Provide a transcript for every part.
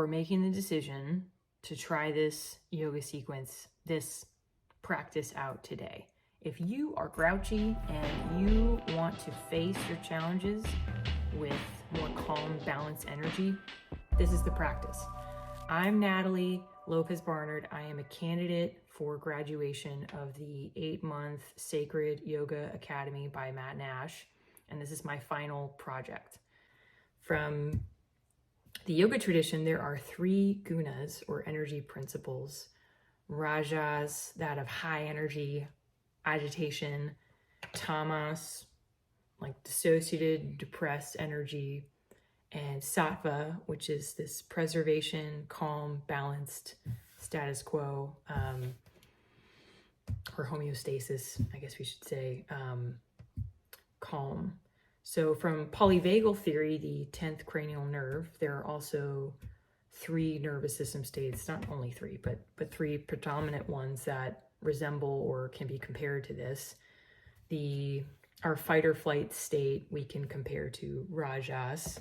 for making the decision to try this yoga sequence, this practice out today. If you are grouchy and you want to face your challenges with more calm, balanced energy, this is the practice. I'm Natalie Lopez-Barnard. I am a candidate for graduation of the 8-month Sacred Yoga Academy by Matt Nash, and this is my final project. From the yoga tradition, there are 3 gunas or energy principles. Rajas, that of high energy, agitation; tamas, like dissociated, depressed energy; and sattva, which is this preservation, calm, balanced, status quo, or homeostasis, I guess we should say, calm. So from polyvagal theory, the 10th cranial nerve, there are also 3 nervous system states, not only 3, but 3 predominant ones that resemble or can be compared to this. Our fight or flight state we can compare to Rajas.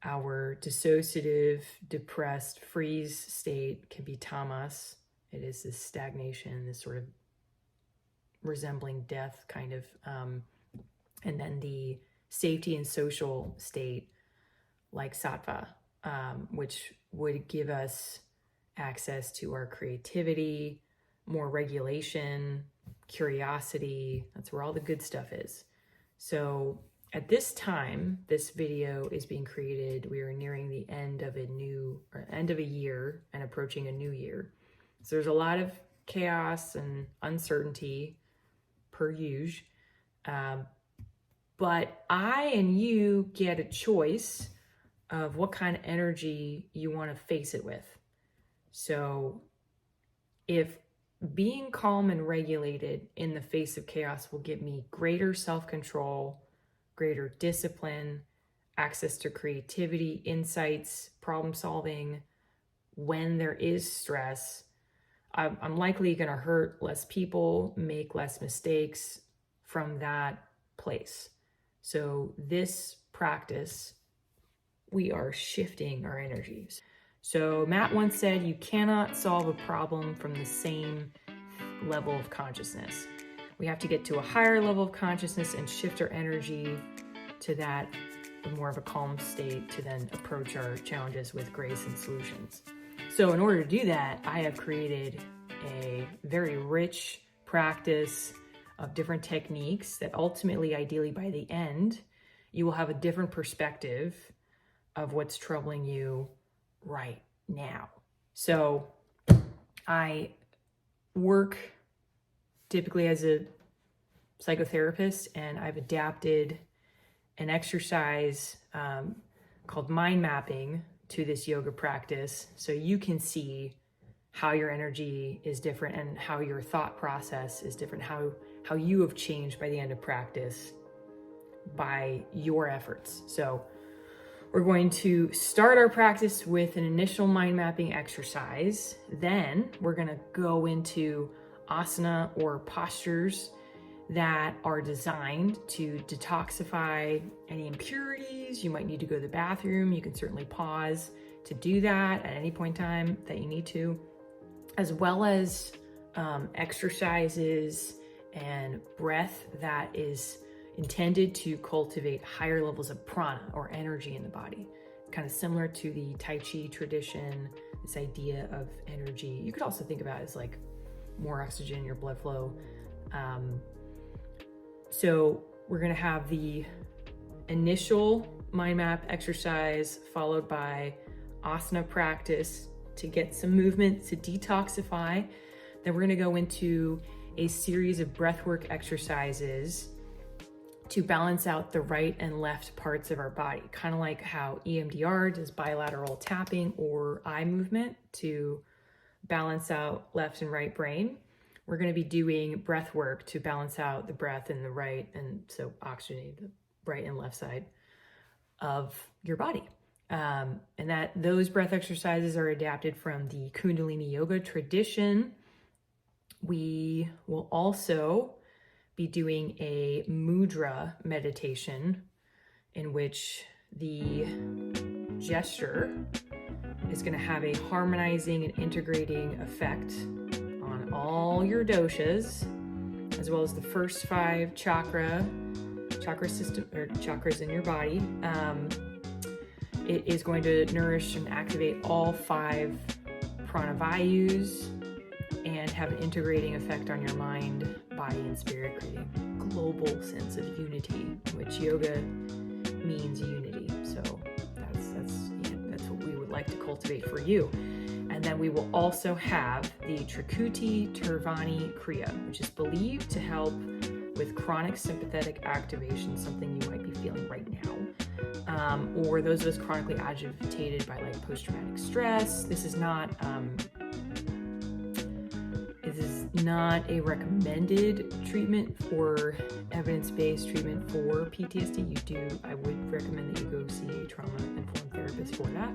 Our dissociative, depressed, freeze state can be tamas. It is this stagnation, this sort of resembling death kind of, and then the safety and social state like sattva, which would give us access to our creativity, more regulation, curiosity. That's where all the good stuff is. So at this time, this video is being created. We are nearing the end of a year and approaching a new year. So there's a lot of chaos and uncertainty per usual. But I and you get a choice of what kind of energy you want to face it with. So if being calm and regulated in the face of chaos will give me greater self-control, greater discipline, access to creativity, insights, problem solving, when there is stress, I'm likely going to hurt less people, make less mistakes from that place. So this practice, we are shifting our energies. So Matt once said, you cannot solve a problem from the same level of consciousness. We have to get to a higher level of consciousness and shift our energy to that more of a calm state to then approach our challenges with grace and solutions. So in order to do that, I have created a very rich practice of different techniques that ultimately, ideally by the end, you will have a different perspective of what's troubling you right now. So I work typically as a psychotherapist, and I've adapted an exercise called mind mapping to this yoga practice, so you can see how your energy is different and how your thought process is different, how you have changed by the end of practice by your efforts. So we're going to start our practice with an initial mind mapping exercise. Then we're going to go into asana or postures that are designed to detoxify any impurities. You might need to go to the bathroom. You can certainly pause to do that at any point in time that you need to, as well as exercises and breath that is intended to cultivate higher levels of prana or energy in the body. Kind of similar to the Tai Chi tradition, this idea of energy. You could also think about it as like more oxygen in your blood flow. So we're gonna have the initial mind map exercise followed by asana practice to get some movement to detoxify. Then we're gonna go into a series of breathwork exercises to balance out the right and left parts of our body, kind of like how EMDR does bilateral tapping or eye movement to balance out left and right brain. We're going to be doing breath work to balance out the breath in the right, and so oxygenate the right and left side of your body. And that those breath exercises are adapted from the Kundalini yoga tradition. We will also be doing a mudra meditation in which the gesture is going to have a harmonizing and integrating effect on all your doshas, as well as the first 5 chakra system or chakras in your body. It is going to nourish and activate all 5 pranavayus and have an integrating effect on your mind, body, and spirit, creating a global sense of unity, which yoga means unity. So that's what we would like to cultivate for you. And then we will also have the Trikuti Turvani Kriya, which is believed to help with chronic sympathetic activation, something you might be feeling right now, or those of us chronically agitated by like post-traumatic stress. This is not a recommended treatment or evidence-based treatment for PTSD. I would recommend that you go see a trauma-informed therapist for that.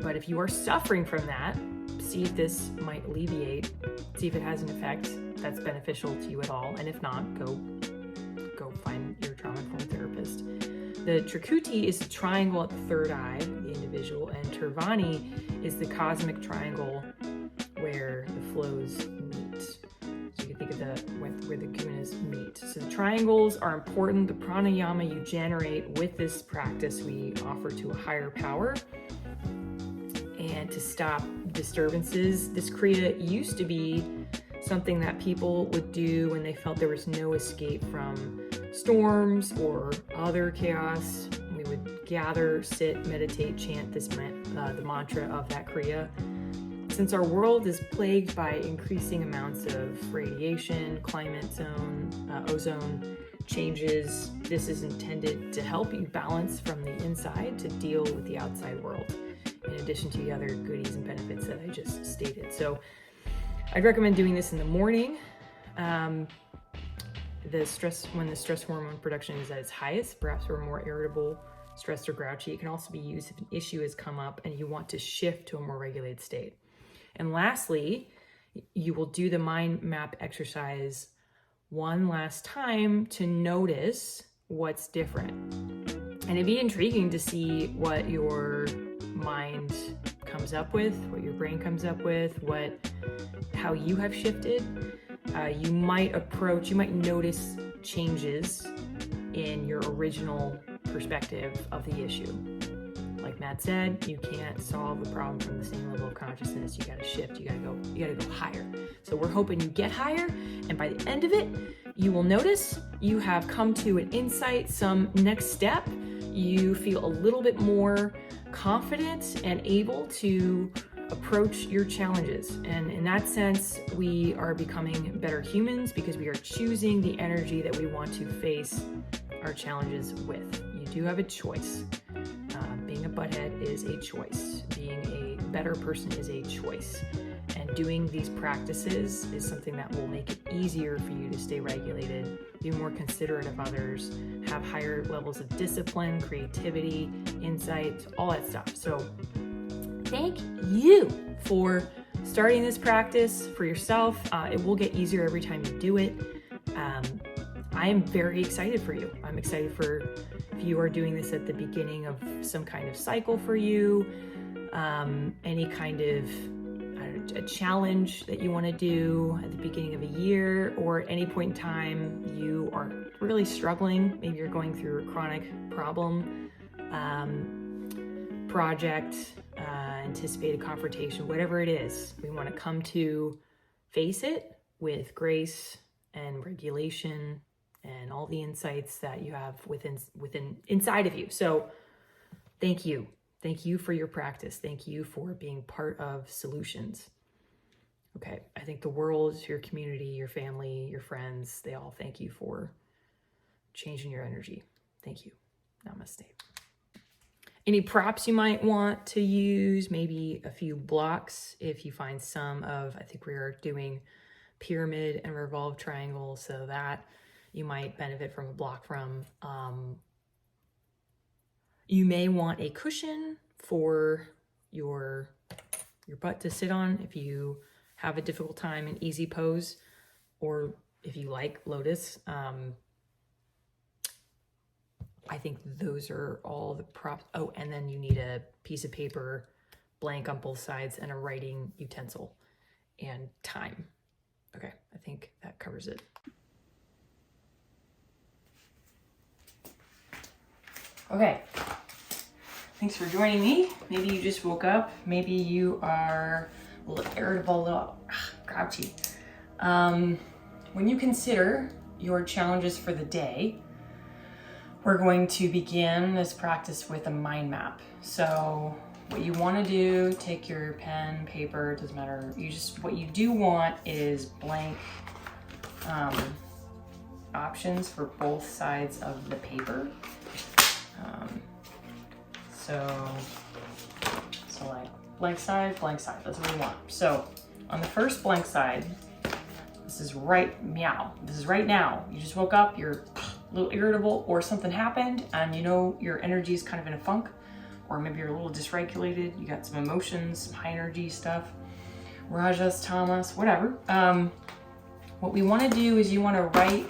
But if you are suffering from that, see if this might alleviate, see if it has an effect that's beneficial to you at all. And if not, go find your trauma-informed therapist. The Trikuti is the triangle at the third eye, the individual, and Turvani is the cosmic triangle where the flows meet. So you can think of where the gunas meet. So the triangles are important. The pranayama you generate with this practice we offer to a higher power. And to stop disturbances, this kriya used to be something that people would do when they felt there was no escape from storms or other chaos. We would gather, sit, meditate, chant the mantra of that kriya. Since our world is plagued by increasing amounts of radiation, climate zone, ozone changes, this is intended to help you balance from the inside to deal with the outside world, in addition to the other goodies and benefits that I just stated. So I'd recommend doing this in the morning. When the stress hormone production is at its highest, perhaps we're more irritable, stressed, or grouchy. It can also be used if an issue has come up and you want to shift to a more regulated state. And lastly, you will do the mind map exercise one last time to notice what's different. And it'd be intriguing to see what your mind comes up with, what your brain comes up with, how you have shifted. You might notice changes in your original perspective of the issue. Like Matt said, you can't solve a problem from the same level of consciousness. You gotta shift, you gotta go higher. So we're hoping you get higher, and by the end of it, you will notice you have come to an insight, some next step. You feel a little bit more confident and able to approach your challenges. And in that sense, we are becoming better humans because we are choosing the energy that we want to face our challenges with. You do have a choice. Being a butthead is a choice. Being a better person is a choice. And doing these practices is something that will make it easier for you to stay regulated, be more considerate of others, have higher levels of discipline, creativity, insight, all that stuff. So thank you for starting this practice for yourself. It will get easier every time you do it. I am very excited for you. I'm excited for if you are doing this at the beginning of some kind of cycle for you, any kind of a challenge that you want to do at the beginning of a year, or at any point in time you are really struggling. Maybe you're going through a chronic problem, project, anticipated confrontation, whatever it is. We want to come to face it with grace and regulation and all the insights that you have inside of you. So thank you. Thank you for your practice. Thank you for being part of solutions. Okay, I think the world, your community, your family, your friends, they all thank you for changing your energy. Thank you. Namaste. Any props you might want to use, maybe a few blocks if you find I think we are doing pyramid and revolve triangle, so that you might benefit from a block from. You may want a cushion for your butt to sit on if you have a difficult time in easy pose, or if you like lotus. I think those are all the props. Oh, and then you need a piece of paper, blank on both sides, and a writing utensil, and time. Okay, I think that covers it. Okay, thanks for joining me. Maybe you just woke up. Maybe you are a little irritable, a little grouchy. When you consider your challenges for the day, we're going to begin this practice with a mind map. So what you want to do, take your pen, paper, it doesn't matter. What you do want is blank options for both sides of the paper. So like blank side, that's what we want. So on the first blank side, this is right now. You just woke up, you're a little irritable, or something happened and you know your energy is kind of in a funk, or maybe you're a little dysregulated, you got some emotions, some high energy stuff, rajas, tamas, whatever. What we want to do is you want to write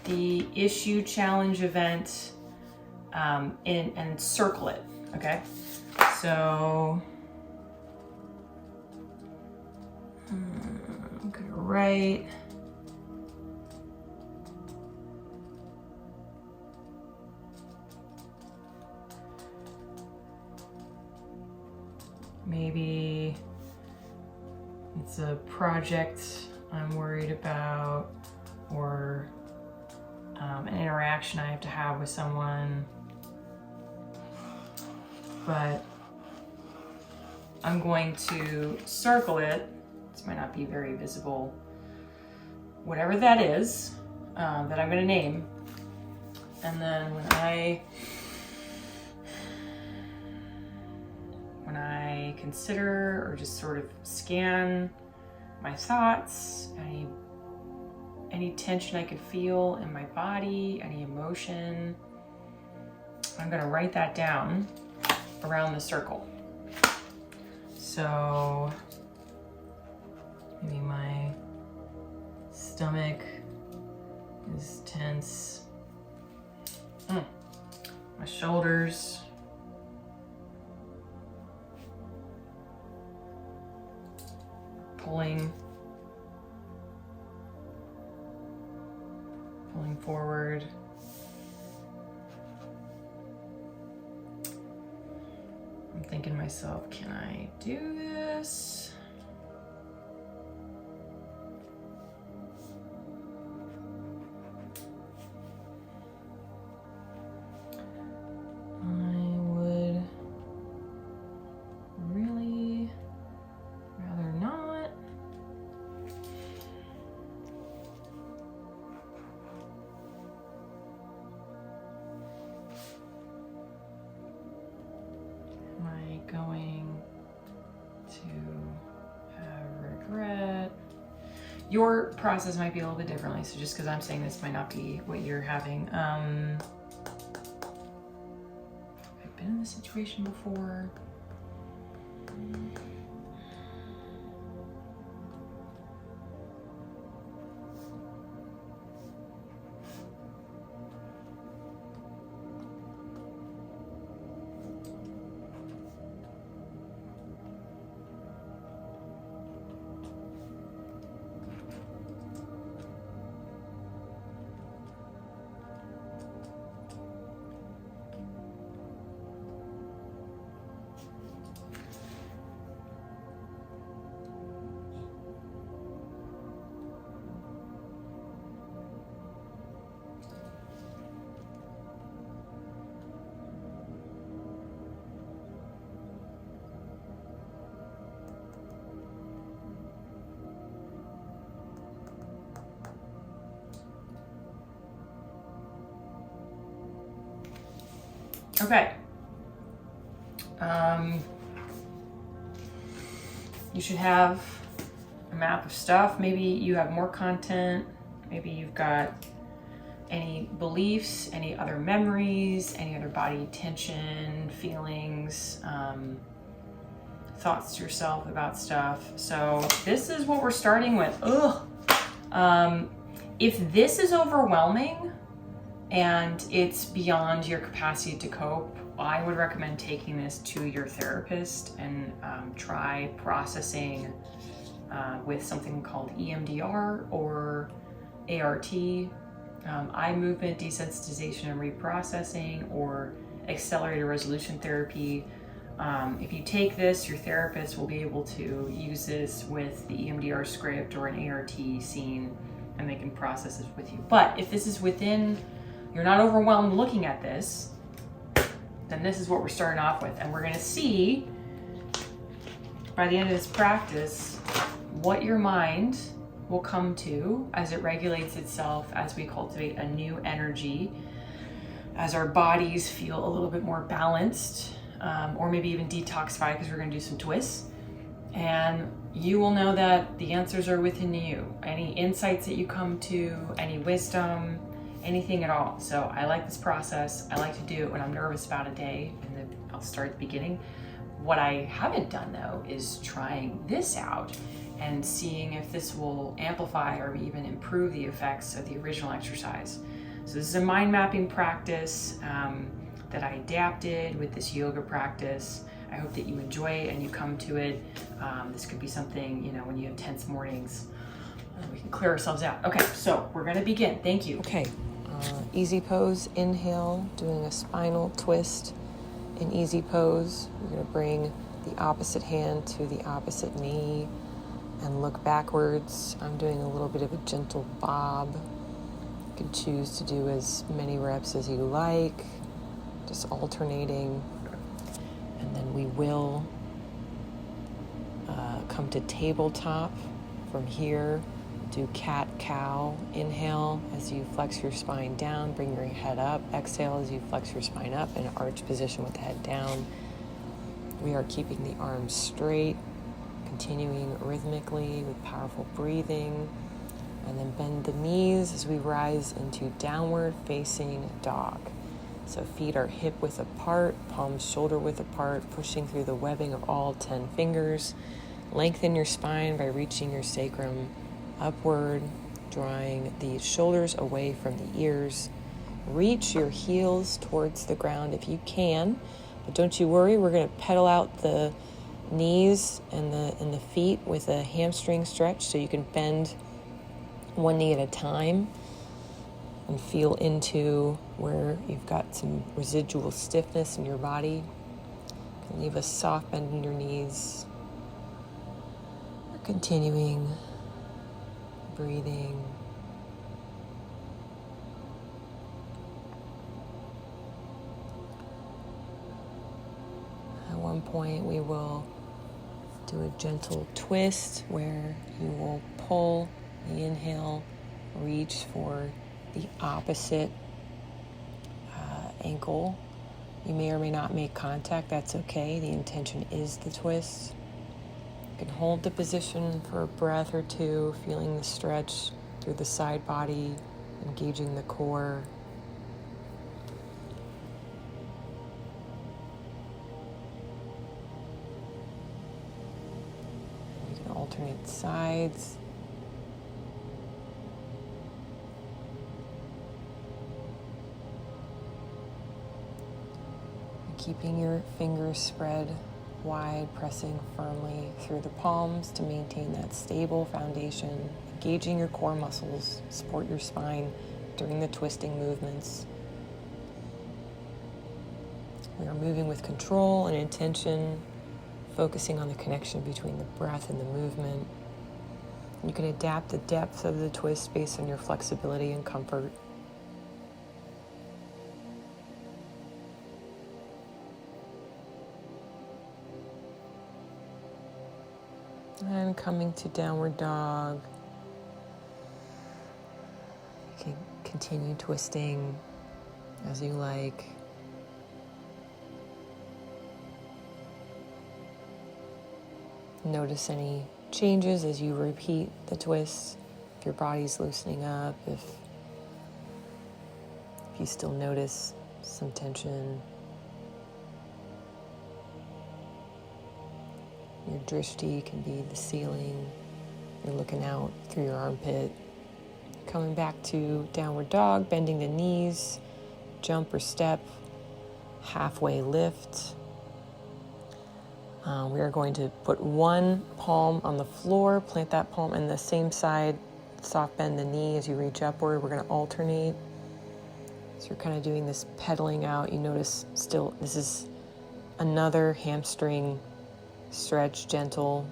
the issue, challenge, event and circle it, okay? So I'm gonna write maybe it's a project I'm worried about, or an interaction I have to have with someone, but I'm going to circle it. This might not be very visible. Whatever that is, that I'm gonna name. And then when I consider or just sort of scan my thoughts, any tension I could feel in my body, any emotion, I'm gonna write that down around the circle. So maybe my stomach is tense. My shoulders. Pulling forward. I'm thinking to myself, can I do this? I would really rather not. Am I going to have regret? Your process might be a little bit differently, so just because I'm saying this might not be what you're having. I've been in this situation before. Okay. You should have a map of stuff. Maybe you have more content. Maybe you've got any beliefs, any other memories, any other body tension, feelings, thoughts to yourself about stuff. So this is what we're starting with. If this is overwhelming and it's beyond your capacity to cope, I would recommend taking this to your therapist and try processing with something called EMDR or ART, eye movement desensitization and reprocessing, or accelerated resolution therapy. If you take this, your therapist will be able to use this with the EMDR script or an ART scene, and they can process it with you. But if this is within, you're not overwhelmed looking at this, then this is what we're starting off with. And we're gonna see by the end of this practice what your mind will come to as it regulates itself, as we cultivate a new energy, as our bodies feel a little bit more balanced, or maybe even detoxified, because we're gonna do some twists. And you will know that the answers are within you. Any insights that you come to, any wisdom, anything at all. So I like this process. I like to do it when I'm nervous about a day, and then I'll start at the beginning. What I haven't done though is trying this out and seeing if this will amplify or even improve the effects of the original exercise. So this is a mind mapping practice that I adapted with this yoga practice. I hope that you enjoy it and you come to it. This could be something, when you have tense mornings, we can clear ourselves out. Okay, so we're gonna begin. Thank you. Okay, easy pose, inhale, doing a spinal twist. In easy pose, you're gonna bring the opposite hand to the opposite knee and look backwards. I'm doing a little bit of a gentle bob. You can choose to do as many reps as you like, just alternating. And then we will come to tabletop. From here, do cat-cow. Inhale as you flex your spine down, bring your head up. Exhale as you flex your spine up in arch position with the head down. We are keeping the arms straight, continuing rhythmically with powerful breathing. And then bend the knees as we rise into downward facing dog. So feet are hip width apart, palms shoulder width apart, pushing through the webbing of all 10 fingers. Lengthen your spine by reaching your sacrum upward, drawing the shoulders away from the ears. Reach your heels towards the ground if you can, but don't you worry, we're going to pedal out the knees and the feet with a hamstring stretch, so you can bend one knee at a time and feel into where you've got some residual stiffness in your body. You can leave a soft bend in your knees. Continuing breathing. At one point we will do a gentle twist where you will pull the inhale, reach for the opposite ankle. You may or may not make contact, that's okay. The intention is the twist. You can hold the position for a breath or two, feeling the stretch through the side body, engaging the core. You can alternate sides. Keeping your fingers spread wide, pressing firmly through the palms to maintain that stable foundation, engaging your core muscles, support your spine during the twisting movements. We are moving with control and intention, focusing on the connection between the breath and the movement. You can adapt the depth of the twist based on your flexibility and comfort. And coming to downward dog. You can continue twisting as you like. Notice any changes as you repeat the twist. If your body's loosening up, if you still notice some tension. Your drishti can be the ceiling. You're looking out through your armpit. Coming back to downward dog, bending the knees, jump or step halfway lift. We are going to put one palm on the floor, plant that palm in the same side, soft bend the knee as you reach upward. We're going to alternate. So you're kind of doing this pedaling out. You notice still, this is another hamstring stretch, gentle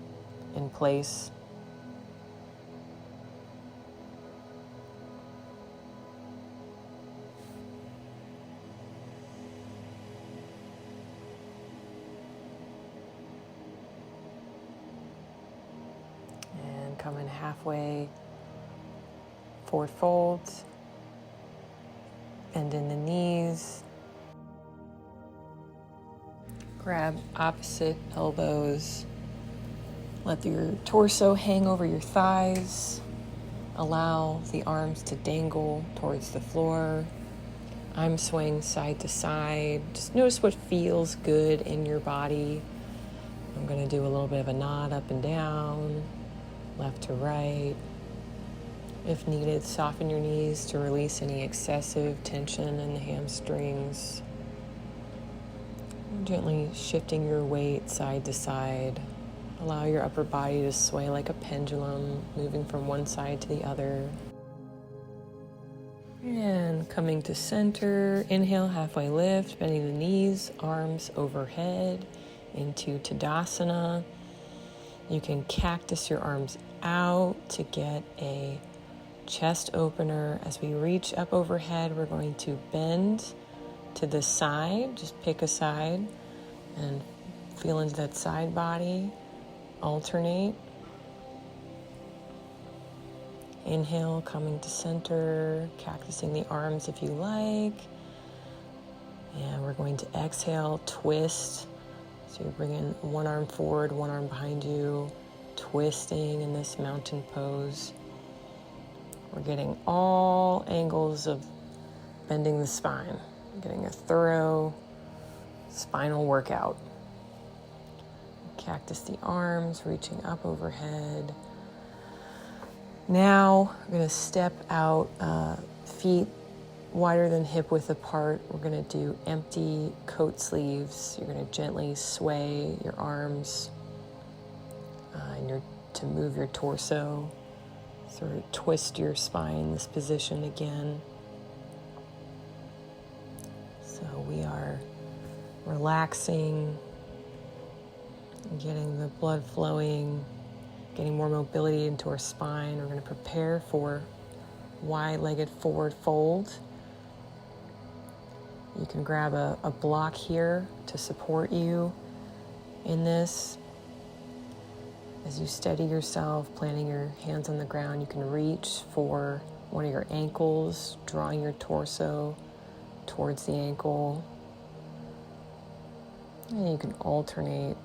in place. Coming halfway, forward fold, bend in the knees, grab opposite elbows, let your torso hang over your thighs, allow the arms to dangle towards the floor. I'm swaying side to side. Just notice what feels good in your body. I'm going to do a little bit of a nod up and down, left to right. If needed, soften your knees to release any excessive tension in the hamstrings. Gently shifting your weight side to side. Allow your upper body to sway like a pendulum, moving from one side to the other. And coming to center, inhale, halfway lift, bending the knees, arms overhead into Tadasana. You can cactus your arms out to get a chest opener. As we reach up overhead, we're going to bend to the side. Just pick a side and feel into that side body. Alternate. Inhale, coming to center, cactusing the arms if you like. And we're going to exhale, twist. So you bring in one arm forward, one arm behind you, twisting in this mountain pose. We're getting all angles of bending the spine, getting a thorough spinal workout. Cactus the arms, reaching up overhead. Now we're going to step out, feet wider than hip width apart. We're going to do empty coat sleeves. You're going to gently sway your arms to move your torso. Sort of twist your spine in this position again. So we are relaxing, getting the blood flowing, getting more mobility into our spine. We're going to prepare for wide-legged forward fold. You can grab a block here to support you in this. As you steady yourself, planting your hands on the ground, you can reach for one of your ankles, drawing your torso towards the ankle. And you can alternate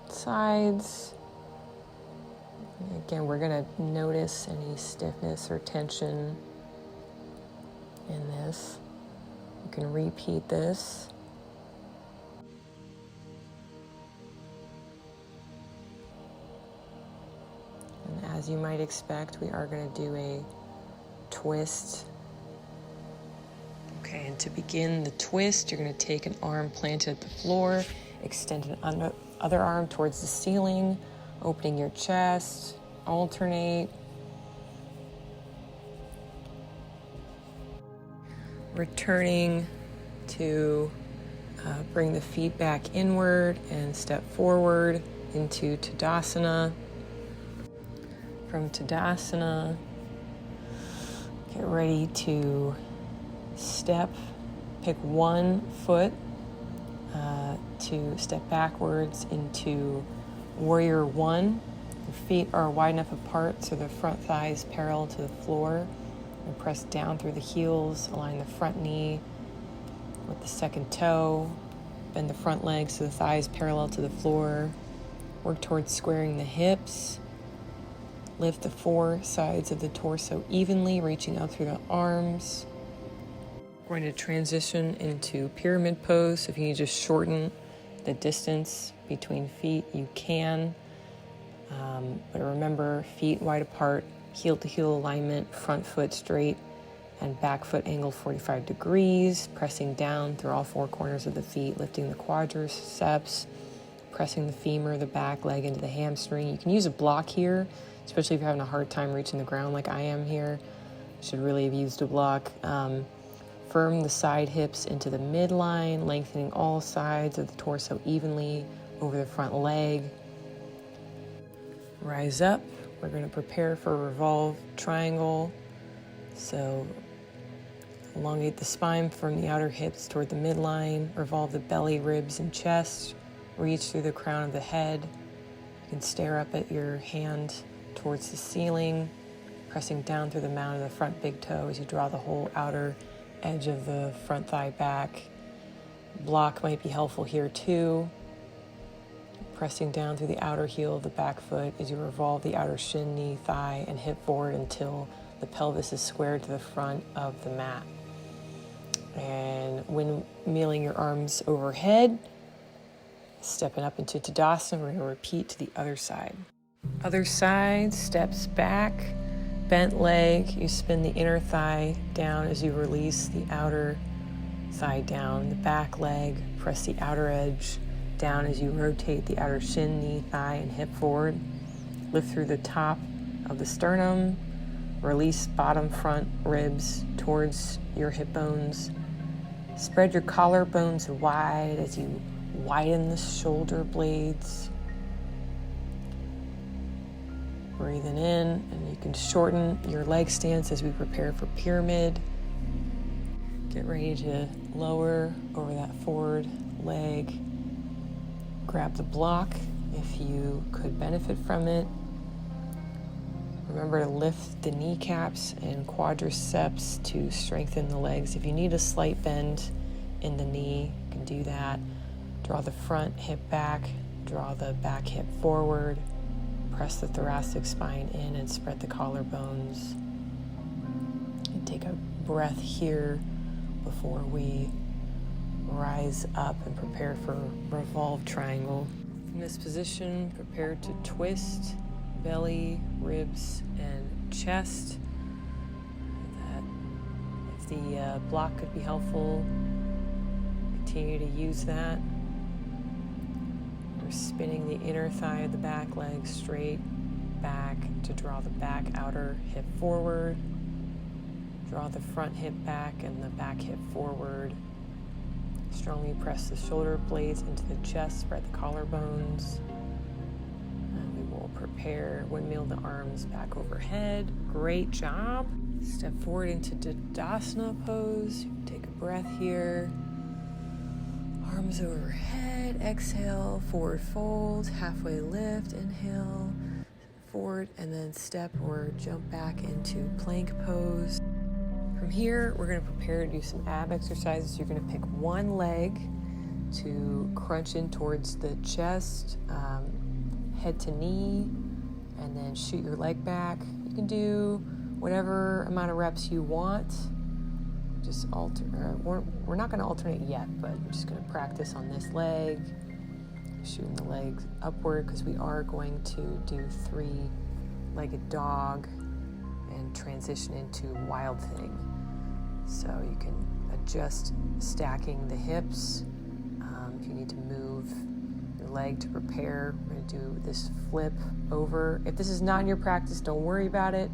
sides. Again, we're going to notice any stiffness or tension in this. You can repeat this. And as you might expect, we are going to do a twist. Okay, and to begin the twist, you're going to take an arm planted at the floor, extend an other arm towards the ceiling, opening your chest, alternate. Returning to bring the feet back inward and step forward into Tadasana. From Tadasana, get ready to step, pick one foot to step backwards into Warrior One. Your feet are wide enough apart so the front thigh is parallel to the floor. And press down through the heels, align the front knee with the second toe. Bend the front leg so the thigh is parallel to the floor. Work towards squaring the hips. Lift the four sides of the torso evenly, reaching up through the arms. We're going to transition into pyramid pose. So if you need to just shorten the distance between feet, you can. But remember, feet wide apart, heel to heel alignment, front foot straight and back foot angled 45 degrees, pressing down through all four corners of the feet, lifting the quadriceps, pressing the femur, the back leg into the hamstring. You can use a block here, especially if you're having a hard time reaching the ground like I am here. Should really have used a block. Firm the side hips into the midline, lengthening all sides of the torso evenly over the front leg. Rise up. We're going to prepare for a revolve triangle. So elongate the spine from the outer hips toward the midline. Revolve the belly, ribs, and chest. Reach through the crown of the head. You can stare up at your hand towards the ceiling, pressing down through the mound of the front big toe as you draw the whole outer edge of the front thigh back. Block might be helpful here too. Pressing down through the outer heel of the back foot as you revolve the outer shin, knee, thigh, and hip forward until the pelvis is squared to the front of the mat. And when windmilling your arms overhead, stepping up into Tadasana, we're going to repeat to the other side. Other side, steps back. Bent leg, you spin the inner thigh down as you release the outer thigh down. The back leg, press the outer edge down as you rotate the outer shin, knee, thigh, and hip forward. Lift through the top of the sternum. Release bottom front ribs towards your hip bones. Spread your collarbones wide as you widen the shoulder blades. Breathing in, and you can shorten your leg stance as we prepare for pyramid. Get ready to lower over that forward leg. Grab the block if you could benefit from it. Remember to lift the kneecaps and quadriceps to strengthen the legs. If you need a slight bend in the knee, you can do that. Draw the front hip back, draw the back hip forward. Press the thoracic spine in and spread the collarbones. And take a breath here before we rise up and prepare for revolve triangle. In this position, prepare to twist belly, ribs, and chest. If the block could be helpful, continue to use that. We're spinning the inner thigh of the back leg straight back to draw the back outer hip forward. Draw the front hip back and the back hip forward. Strongly press the shoulder blades into the chest, spread the collarbones. And we will prepare, windmill the arms back overhead. Great job. Step forward into Tadasana pose. Take a breath here. Arms overhead, exhale, forward fold, halfway lift, inhale, forward, and then step or jump back into plank pose. From here, we're going to prepare to do some ab exercises. You're going to pick one leg to crunch in towards the chest, head to knee, and then shoot your leg back. You can do whatever amount of reps you want. Just we're not going to alternate yet, but we're just going to practice on this leg, shooting the legs upward, because we are going to do three-legged dog and transition into wild thing. So you can adjust stacking the hips. If you need to move your leg to prepare, we're going to do this flip over. If this is not in your practice, don't worry about it.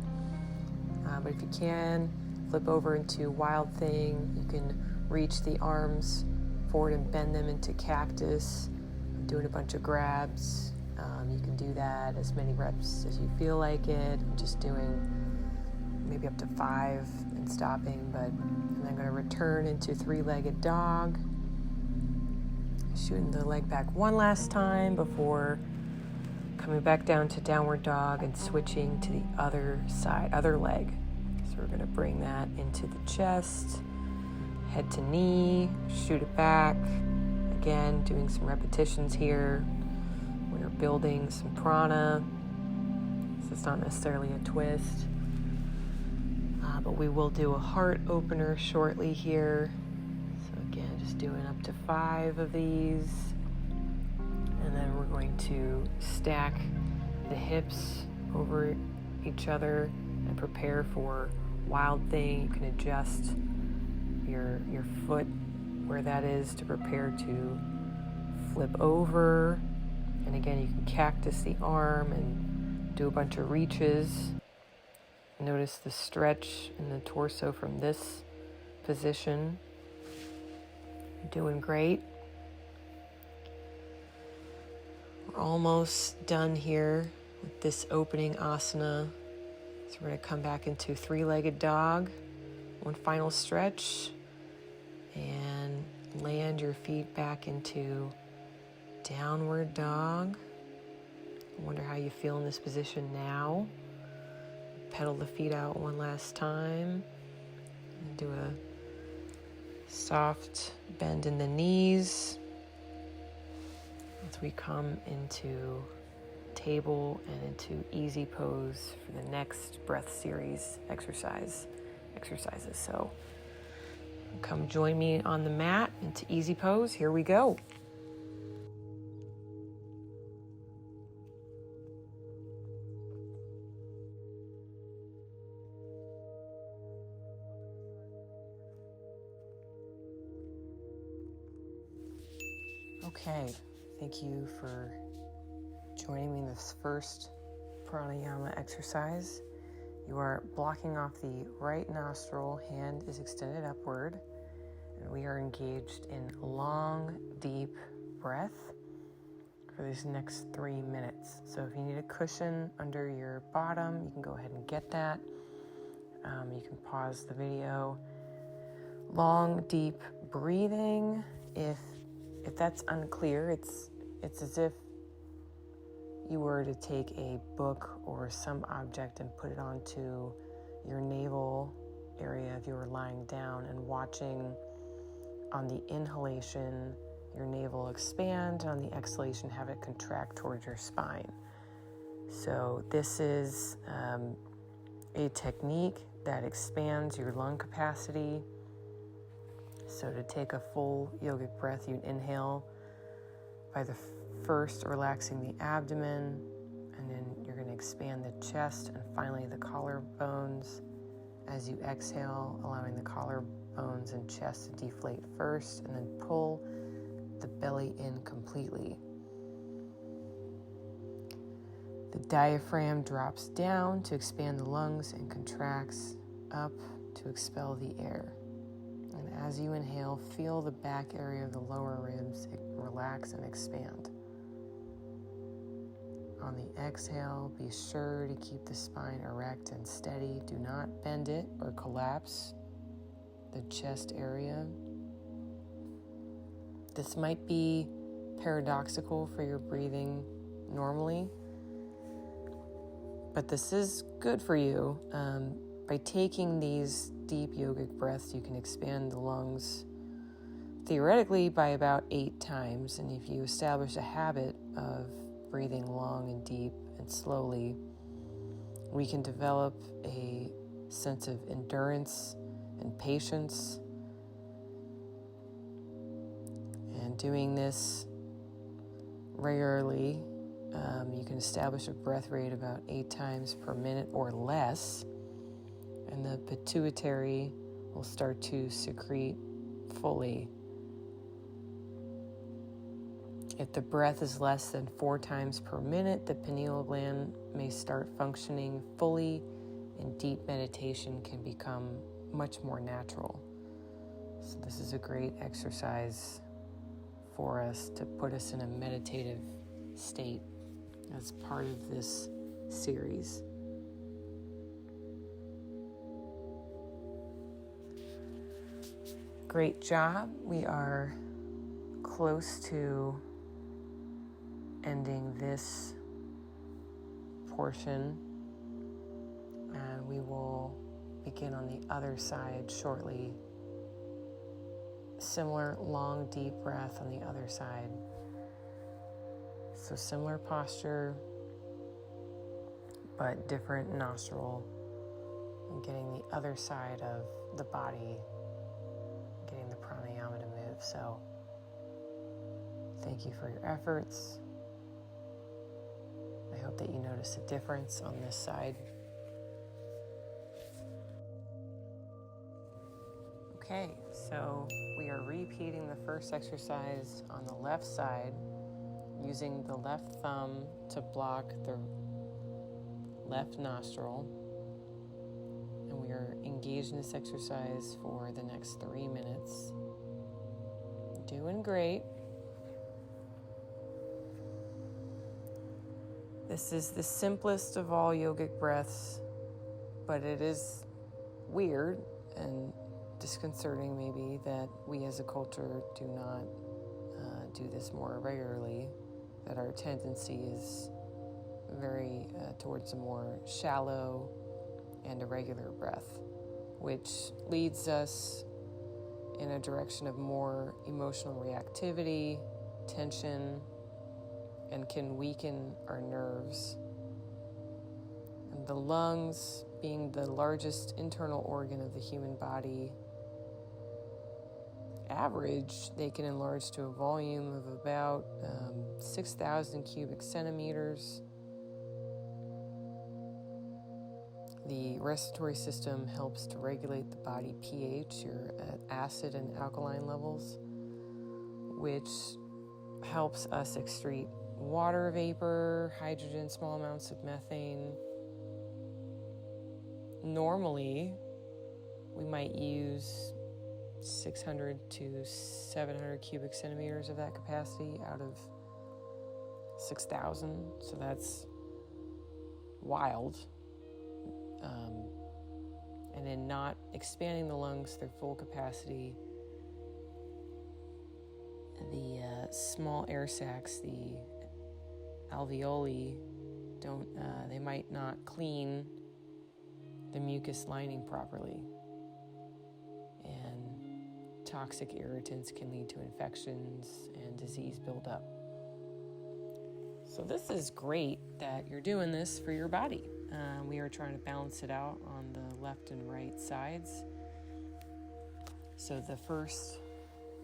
But if you can, flip over into wild thing. You can reach the arms forward and bend them into cactus. Doing a bunch of grabs. You can do that as many reps as you feel like it. I'm just doing maybe up to 5 and stopping, but I'm going to return into three-legged dog. Shooting the leg back one last time before coming back down to downward dog and switching to the other side, other leg. So we're going to bring that into the chest, head to knee, shoot it back. Again, doing some repetitions here. We're building some prana. So it's not necessarily a twist. But we will do a heart opener shortly here. So again, just doing up to 5 of these. And then we're going to stack the hips over each other and prepare for wild thing. You can adjust your foot where that is to prepare to flip over. And again, you can cactus the arm and do a bunch of reaches. Notice the stretch in the torso from this position. You're doing great. We're almost done here with this opening asana. So we're going to come back into three-legged dog. One final stretch. And land your feet back into downward dog. I wonder how you feel in this position now. Pedal the feet out one last time. And do a soft bend in the knees as we come into table and into easy pose for the next breath series exercises. So come join me on the mat into easy pose. Here we go. Okay, thank you for joining me in this first pranayama exercise. You are blocking off the right nostril, hand is extended upward, and we are engaged in long, deep breath for these next 3 minutes. So if you need a cushion under your bottom, you can go ahead and get that. You can pause the video. Long, deep breathing. If that's unclear, it's as if you were to take a book or some object and put it onto your navel area if you were lying down, and watching on the inhalation your navel expand, on the exhalation have it contract towards your spine. So this is a technique that expands your lung capacity. So to take a full yogic breath, you'd inhale by the first relaxing the abdomen, and then you're going to expand the chest and finally the collarbones. As you exhale, allowing the collarbones and chest to deflate first, and then pull the belly in completely. The diaphragm drops down to expand the lungs and contracts up to expel the air. And as you inhale, feel the back area of the lower ribs relax and expand. On the exhale, be sure to keep the spine erect and steady. Do not bend it or collapse the chest area. This might be paradoxical for your breathing normally, but this is good for you. By taking these deep yogic breaths, you can expand the lungs theoretically by about 8 times. And if you establish a habit of breathing long and deep and slowly, we can develop a sense of endurance and patience. And doing this regularly, you can establish a breath rate about 8 times per minute or less, and the pituitary will start to secrete fully. If the breath is less than 4 times per minute, the pineal gland may start functioning fully, and deep meditation can become much more natural. So this is a great exercise for us to put us in a meditative state as part of this series. Great job. We are close to ending this portion, and we will begin on the other side shortly. Similar long, deep breath on the other side. So similar posture, but different nostril, and getting the other side of the body, getting the pranayama to move. So thank you for your efforts. I hope that you notice a difference on this side. Okay, so we are repeating the first exercise on the left side, using the left thumb to block the left nostril. And we are engaged in this exercise for the next 3 minutes. Doing great. This is the simplest of all yogic breaths, but it is weird and disconcerting maybe that we as a culture do not do this more regularly, that our tendency is very towards a more shallow and irregular breath, which leads us in a direction of more emotional reactivity, tension, and can weaken our nerves. And the lungs, being the largest internal organ of the human body, average, they can enlarge to a volume of about 6,000 cubic centimeters. The respiratory system helps to regulate the body pH, your acid and alkaline levels, which helps us excrete water vapor, hydrogen, small amounts of methane. Normally, we might use 600 to 700 cubic centimeters of that capacity out of 6,000. So that's wild. And in not expanding the lungs their full capacity, the small air sacs, the alveoli, they might not clean the mucus lining properly. And toxic irritants can lead to infections and disease buildup. So this is great that you're doing this for your body. We are trying to balance it out on the left and right sides. So the first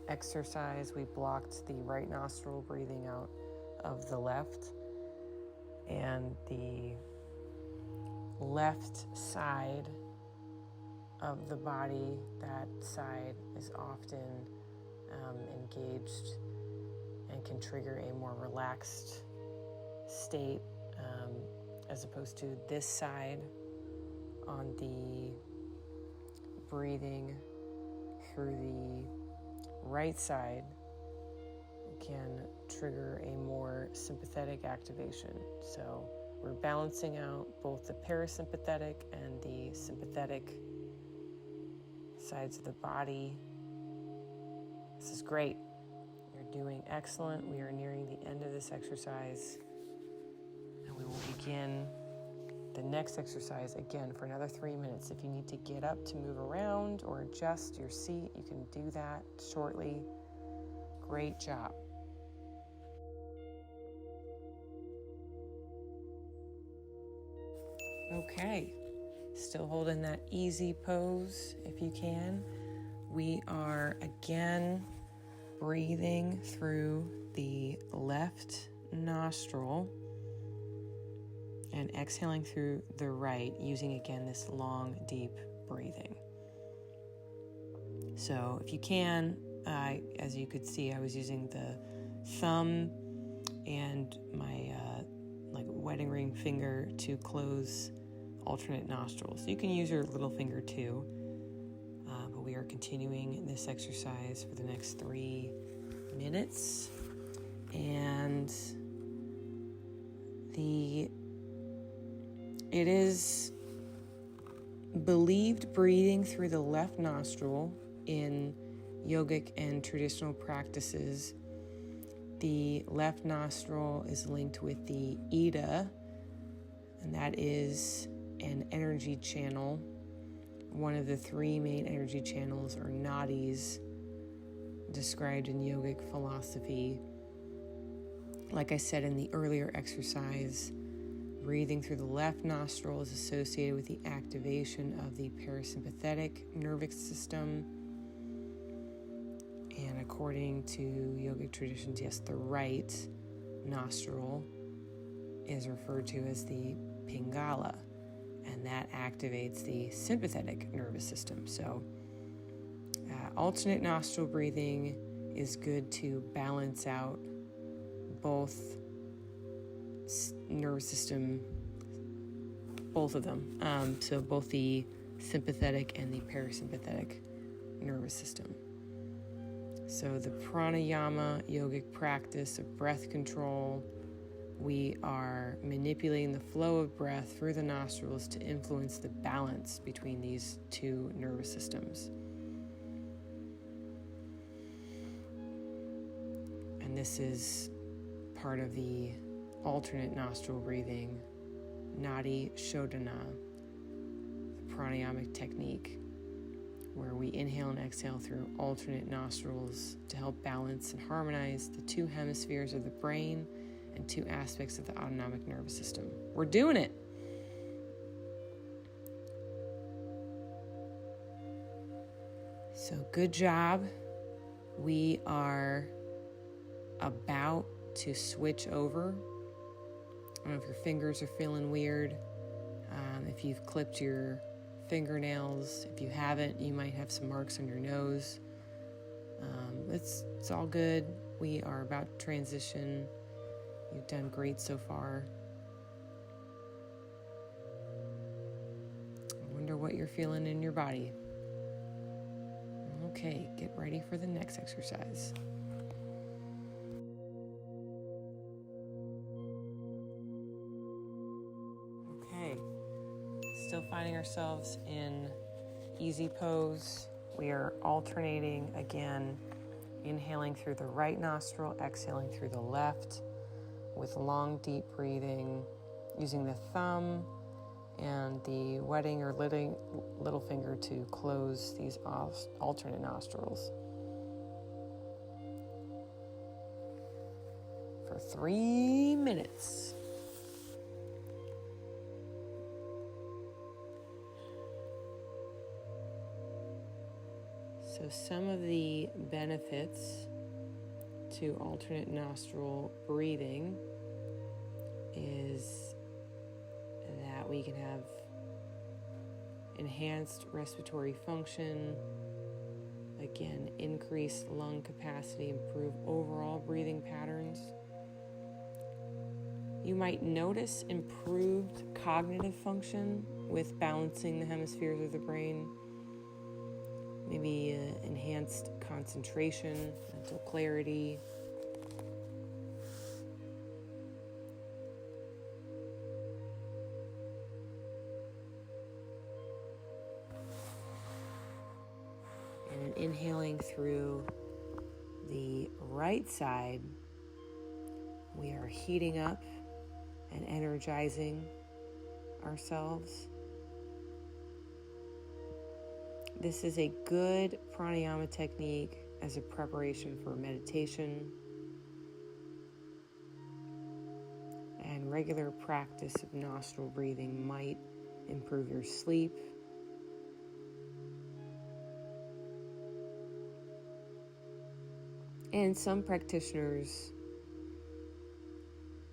exercise, we blocked the right nostril breathing out of the left, and the left side of the body, that side is often engaged and can trigger a more relaxed state, as opposed to this side on the breathing through the right side can trigger a more sympathetic activation. So we're balancing out both the parasympathetic and the sympathetic sides of the body. This is great. You're doing excellent. We are nearing the end of this exercise, and we will begin the next exercise again for another 3 minutes. If you need to get up to move around or adjust your seat, you can do that shortly. Great job. Okay, still holding that easy pose if you can. We are again breathing through the left nostril and exhaling through the right, using again this long, deep breathing. So if you can, as you could see, I was using the thumb and my wedding ring finger to close alternate nostrils. So you can use your little finger too, but we are continuing this exercise for the next 3 minutes. And it is believed breathing through the left nostril in yogic and traditional practices. The left nostril is linked with the Ida, and that is an energy channel. One of the 3 main energy channels, or nadis, described in yogic philosophy. Like I said in the earlier exercise, breathing through the left nostril is associated with the activation of the parasympathetic nervous system. And according to yogic traditions, yes, the right nostril is referred to as the Pingala, and that activates the sympathetic nervous system. So Alternate nostril breathing is good to balance out both nervous system, both of them. So both the sympathetic and the parasympathetic nervous system. So the pranayama yogic practice of breath control, we are manipulating the flow of breath through the nostrils to influence the balance between these two nervous systems. And this is part of the alternate nostril breathing, Nadi Shodhana, the pranayamic technique, where we inhale and exhale through alternate nostrils to help balance and harmonize the two hemispheres of the brain and two aspects of the autonomic nervous system. We're doing it. So good job. We are about to switch over. I don't know if your fingers are feeling weird. If you've clipped your fingernails, if you haven't, you might have some marks on your nose. It's all good. We are about to transition. You've done great so far. I wonder what you're feeling in your body. Okay, get ready for the next exercise. Okay, still finding ourselves in easy pose. We are alternating again, inhaling through the right nostril, exhaling through the left, with long, deep breathing, using the thumb and the wedding or little finger to close these alternate nostrils for 3 minutes. So some of the benefits to alternate nostril breathing is that we can have enhanced respiratory function, again, increased lung capacity, improve overall breathing patterns. You might notice improved cognitive function with balancing the hemispheres of the brain, maybe enhanced concentration, mental clarity. And inhaling through the right side, we are heating up and energizing ourselves. This is a good pranayama technique as a preparation for meditation, and regular practice of nostril breathing might improve your sleep. And some practitioners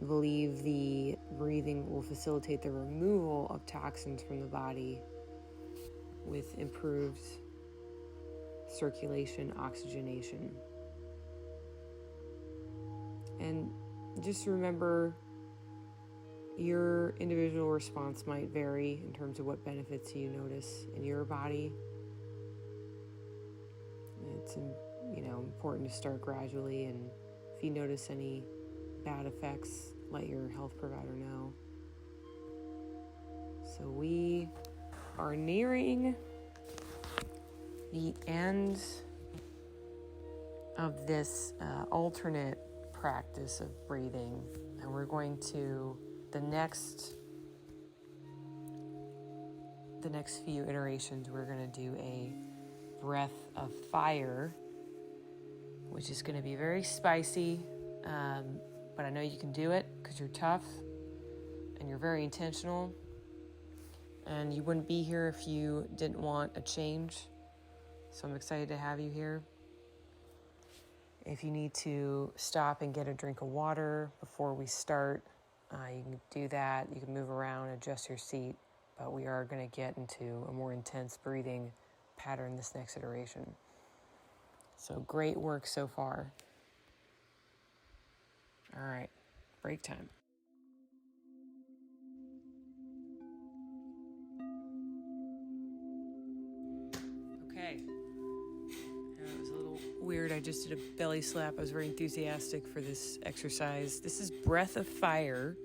believe the breathing will facilitate the removal of toxins from the body with improved circulation, oxygenation. And just remember, your individual response might vary in terms of what benefits you notice in your body. It's important to start gradually, and if you notice any bad effects, let your health provider know. So we are nearing the end of this alternate practice of breathing, and we're going to the next few iterations. We're going to do a breath of fire, which is going to be very spicy, but I know you can do it because you're tough and you're very intentional, and you wouldn't be here if you didn't want a change. So I'm excited to have you here. If you need to stop and get a drink of water before we start, you can do that. You can move around, adjust your seat, but we are going to get into a more intense breathing pattern this next iteration. So great work so far. All right, break time. Okay. It was a little weird. I just did a belly slap. I was very enthusiastic for this exercise. This is breath of fire,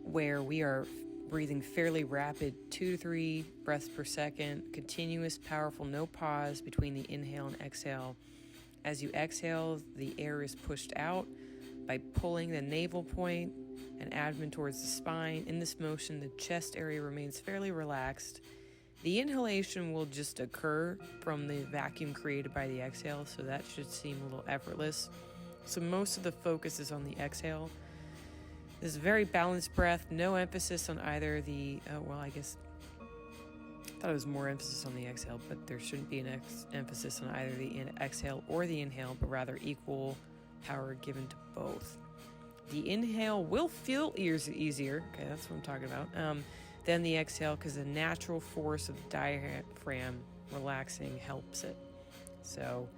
where we are breathing fairly rapid, 2 to 3 breaths per second, continuous, powerful, no pause between the inhale and exhale. As you exhale, the air is pushed out by pulling the navel point and abdomen towards the spine. In this motion, the chest area remains fairly relaxed. The inhalation will just occur from the vacuum created by the exhale, so that should seem a little effortless. So most of the focus is on the exhale. This is a very balanced breath, no emphasis on either the, I guess I thought it was more emphasis on the exhale, but there shouldn't be an emphasis on either the exhale or the inhale, but rather equal power given to both. The inhale will feel easier, okay, that's what I'm talking about, than the exhale, because the natural force of the diaphragm relaxing helps it. So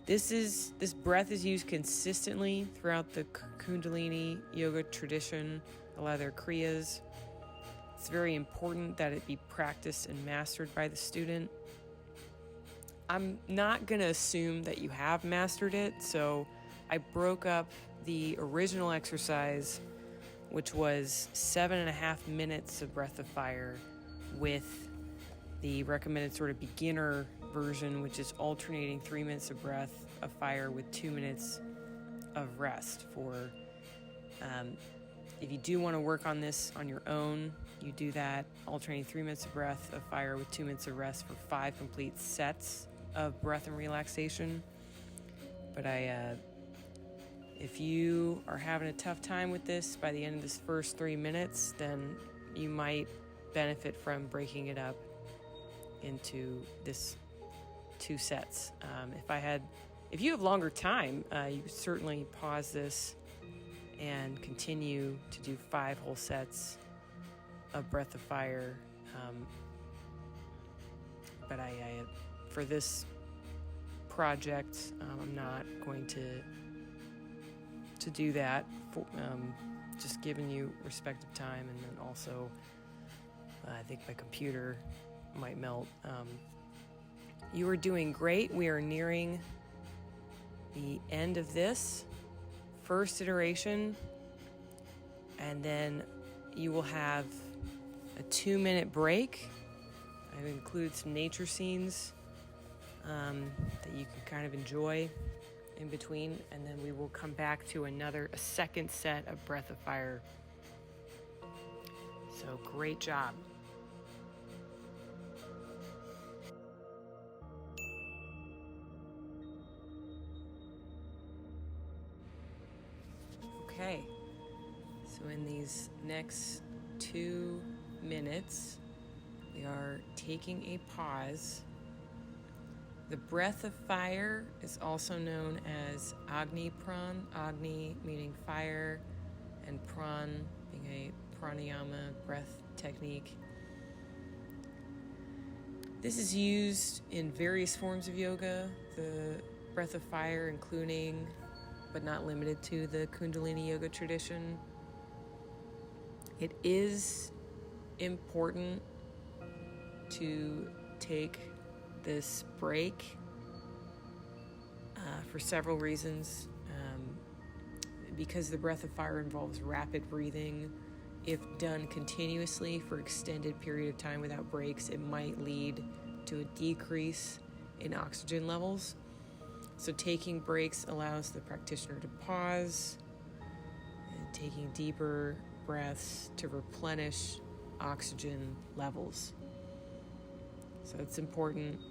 this breath is used consistently throughout the Kundalini yoga tradition, a lot of their kriyas. It's very important that it be practiced and mastered by the student. I'm not going to assume that you have mastered it, so I broke up the original exercise, which was 7.5 minutes of breath of fire, with the recommended sort of beginner version, which is alternating 3 minutes of breath of fire with 2 minutes of rest. For if you do want to work on this on your own, you do that, alternating 3 minutes of breath of fire with 2 minutes of rest for 5 complete sets of breath and relaxation. But if you are having a tough time with this by the end of this first 3 minutes, then you might benefit from breaking it up into this 2 sets. If you have longer time, you could certainly pause this and continue to do 5 whole sets of breath of fire. But for this project, I'm not going to do that. Just giving you respective time, and then also I think my computer might melt. You are doing great. We are nearing the end of this first iteration, and then you will have a 2-minute break. I've included some nature scenes that you can kind of enjoy in between, and then we will come back to a second set of breath of fire. So great job. Okay, so in these next 2 minutes, we are taking a pause. The breath of fire is also known as Agni Pran, Agni meaning fire, and Pran being a pranayama breath technique. This is used in various forms of yoga, the breath of fire including, but not limited to, the Kundalini yoga tradition. It is important to take this break for several reasons. Because the breath of fire involves rapid breathing, if done continuously for extended period of time without breaks, it might lead to a decrease in oxygen levels. So taking breaks allows the practitioner to pause and taking deeper breaths to replenish oxygen levels. So it's important.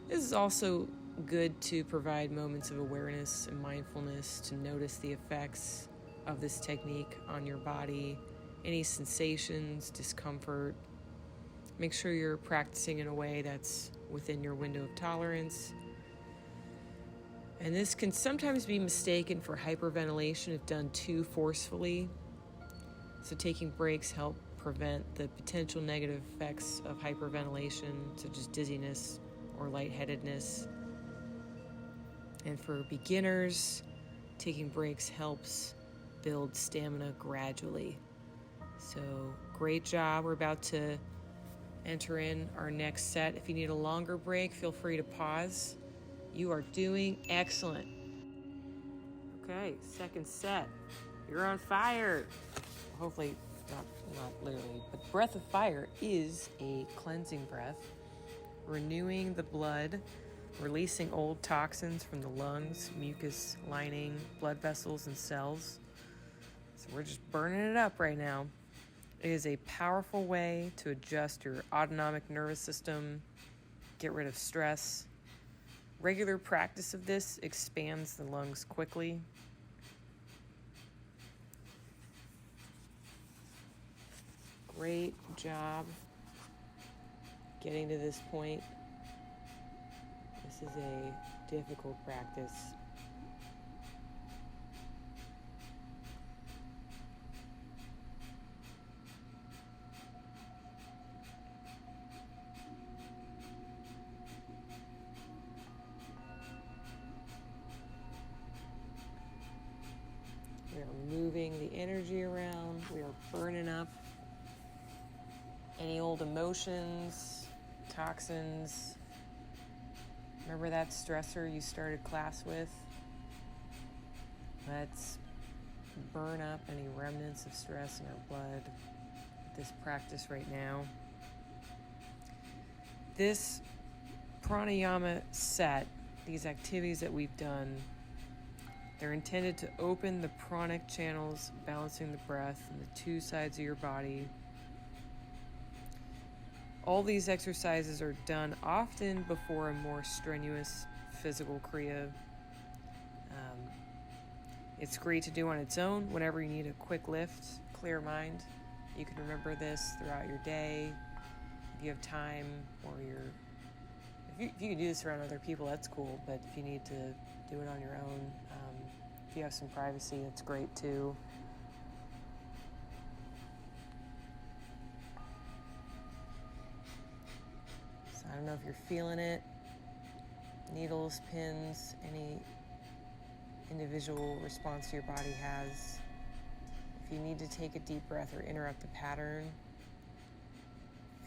This is also good to provide moments of awareness and mindfulness to notice the effects of this technique on your body, any sensations, discomfort. Make sure you're practicing in a way that's within your window of tolerance. And this can sometimes be mistaken for hyperventilation if done too forcefully. So taking breaks help prevent the potential negative effects of hyperventilation, such as dizziness, or lightheadedness. And for beginners, taking breaks helps build stamina gradually. So great job. We're about to enter in our next set. If you need a longer break, feel free to pause. You are doing excellent. Okay, second set. You're on fire. Hopefully, not literally, but breath of fire is a cleansing breath, renewing the blood, releasing old toxins from the lungs, mucus lining, blood vessels, and cells. So we're just burning it up right now. It is a powerful way to adjust your autonomic nervous system, get rid of stress. Regular practice of this expands the lungs quickly. Great job getting to this point. This is a difficult practice. We are moving the energy around. We are burning up any old emotions, toxins. Remember that stressor you started class with? Let's burn up any remnants of stress in our blood with this practice right now. This pranayama set, these activities that we've done, they're intended to open the pranic channels, balancing the breath in the two sides of your body. All these exercises are done often before a more strenuous physical kriya. It's great to do on its own whenever you need a quick lift, clear mind. You can remember this throughout your day. If you have time, or if you can do this around other people, that's cool. But if you need to do it on your own, if you have some privacy, that's great too. So I don't know if you're feeling it. Needles, pins, any individual response your body has. If you need to take a deep breath or interrupt the pattern,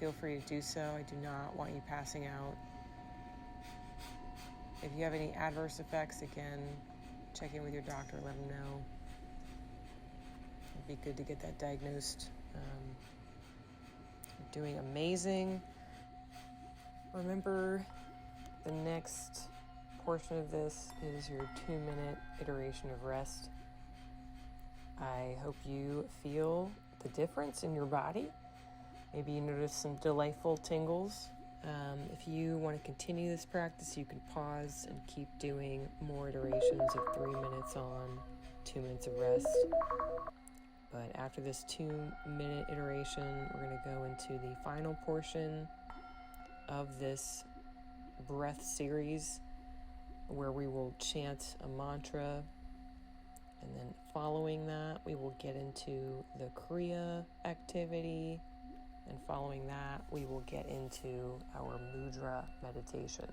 feel free to do so. I do not want you passing out. If you have any adverse effects, again, check in with your doctor, let them know. It'd be good to get that diagnosed. You're doing amazing. Remember, the next portion of this is your 2-minute iteration of rest. I hope you feel the difference in your body. Maybe you notice some delightful tingles. If you want to continue this practice, you can pause and keep doing more iterations of 3 minutes on, 2 minutes of rest. But after this 2-minute iteration, we're going to go into the final portion of this breath series, where we will chant a mantra, and then following that we will get into the kriya activity, and following that we will get into our mudra meditation.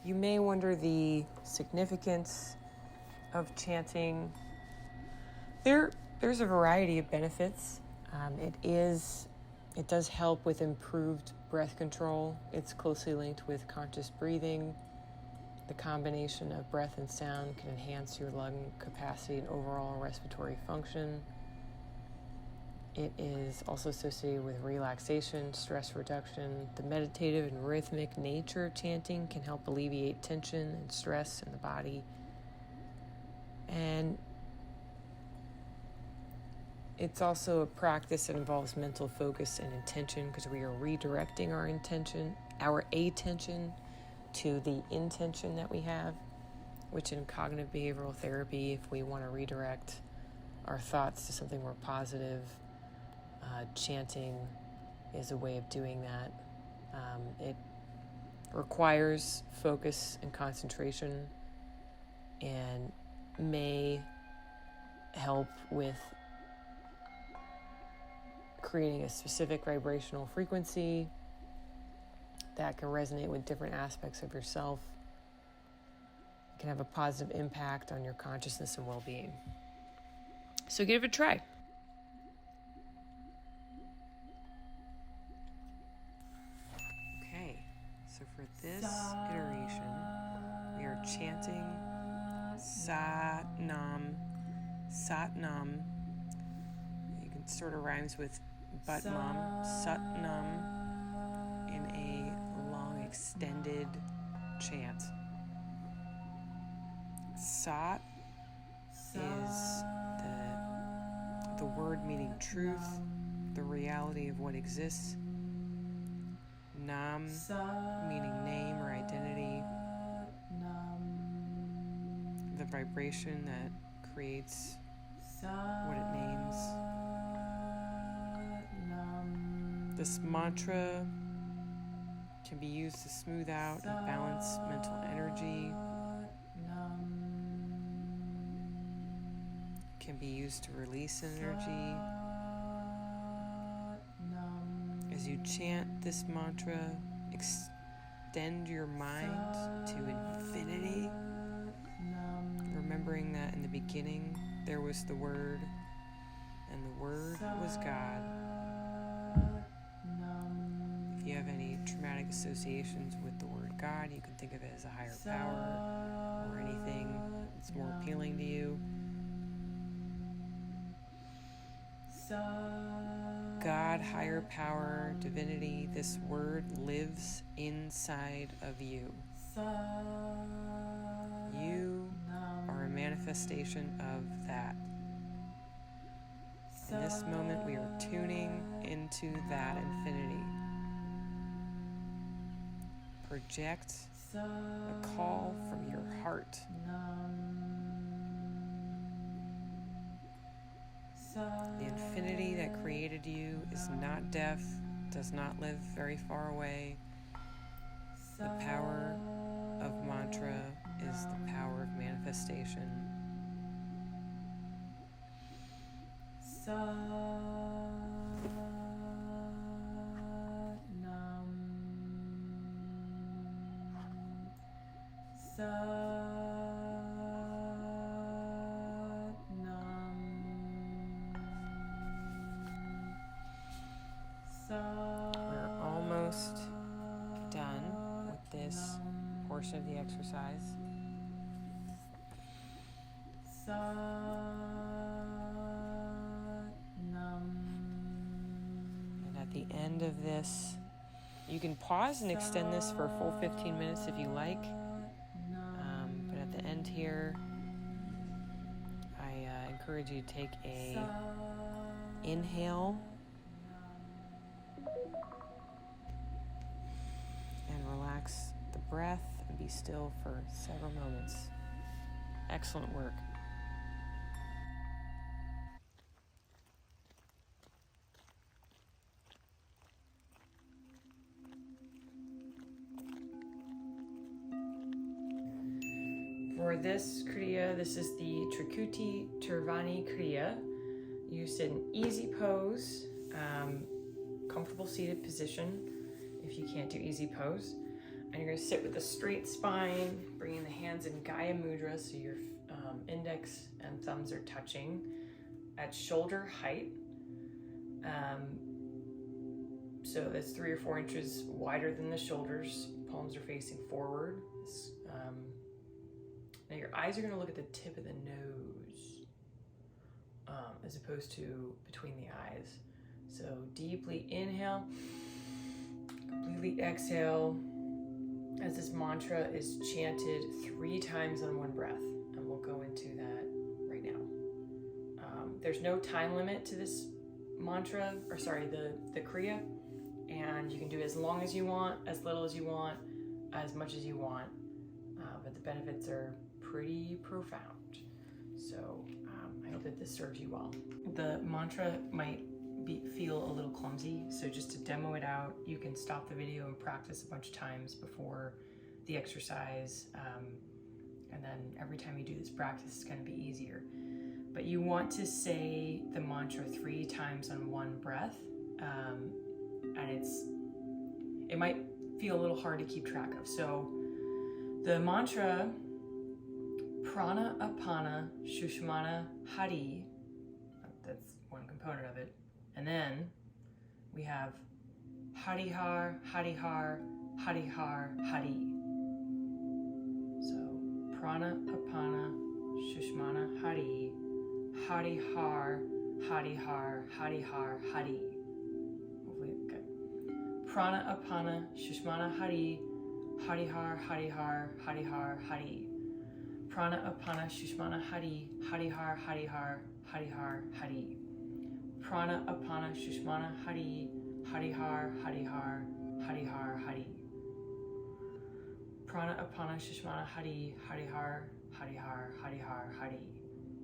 You may wonder the significance of chanting. There's a variety of benefits. It does help with improved breath control. It's closely linked with conscious breathing. The combination of breath and sound can enhance your lung capacity and overall respiratory function. It is also associated with relaxation, stress reduction. The meditative and rhythmic nature of chanting can help alleviate tension and stress in the body. And it's also a practice that involves mental focus and intention, because we are redirecting our intention our attention to the intention that we have, which in cognitive behavioral therapy, if we want to redirect our thoughts to something more positive, chanting is a way of doing that. It requires focus and concentration and may help with creating a specific vibrational frequency that can resonate with different aspects of yourself. It can have a positive impact on your consciousness and well-being. So give it a try. Okay, so for this iteration, we are chanting Sat Nam. Sat Nam. You can sort of rhymes with but mom. Sat Nam in a long extended chant. Sat is the word meaning truth, the reality of what exists. Nam meaning name or identity, the vibration that creates what it names. This mantra can be used to smooth out and balance mental energy. Can be used to release energy. As you chant this mantra, extend your mind to infinity, remembering that in the beginning there was the Word, and the Word was God. If you have any traumatic associations with the word God, you can think of it as a higher power or anything that's more appealing to you. God, higher power, divinity, this word lives inside of you. You are a manifestation of that. In this moment, we are tuning into that infinity. Project a call from your heart. The infinity that created you is not deaf, does not live very far away. The power of mantra is the power of manifestation. We're almost done with this portion of the exercise. And at the end of this, you can pause and extend this for a full 15 minutes if you like. But at the end here, I encourage you to take a inhale and relax the breath and be still for several moments. Excellent work. For this kriya, this is the Trikuti Tirvani kriya, used in easy pose, comfortable seated position if you can't do easy pose. And you're going to sit with a straight spine, bringing the hands in Gaya mudra, so your index and thumbs are touching at shoulder height. So that's 3 or 4 inches wider than the shoulders. Palms are facing forward. Now your eyes are going to look at the tip of the nose, as opposed to between the eyes. So deeply inhale, completely exhale, as this mantra is chanted 3 times on one breath. And we'll go into that right now. There's no time limit to this mantra, the kriya. and you can do it as long as you want, as little as you want, as much as you want, but the benefits are pretty profound. So I hope that this serves you well. The mantra might feel a little clumsy, so just to demo it out, you can stop the video and practice a bunch of times before the exercise, and then every time you do this practice, it's going to be easier. But you want to say the mantra 3 times on one breath, and it might feel a little hard to keep track of. So the mantra, prana apana shushmana hari, that's one component of it. And then we have harihar, harihar, harihar, hari. So prana apana shushmana hari, harihar, harihar, harihar, hari. Hopefully, okay. Prana apana shushmana hari, harihar, harihar, harihar, hari. Prana apana shushmana hari, harihar, harihar, harihar, hari. Prana apana shushmana hari, harihar, harihar, harihar, hari. Prana apana shushmana hari, harihar, harihar, harihar, hari.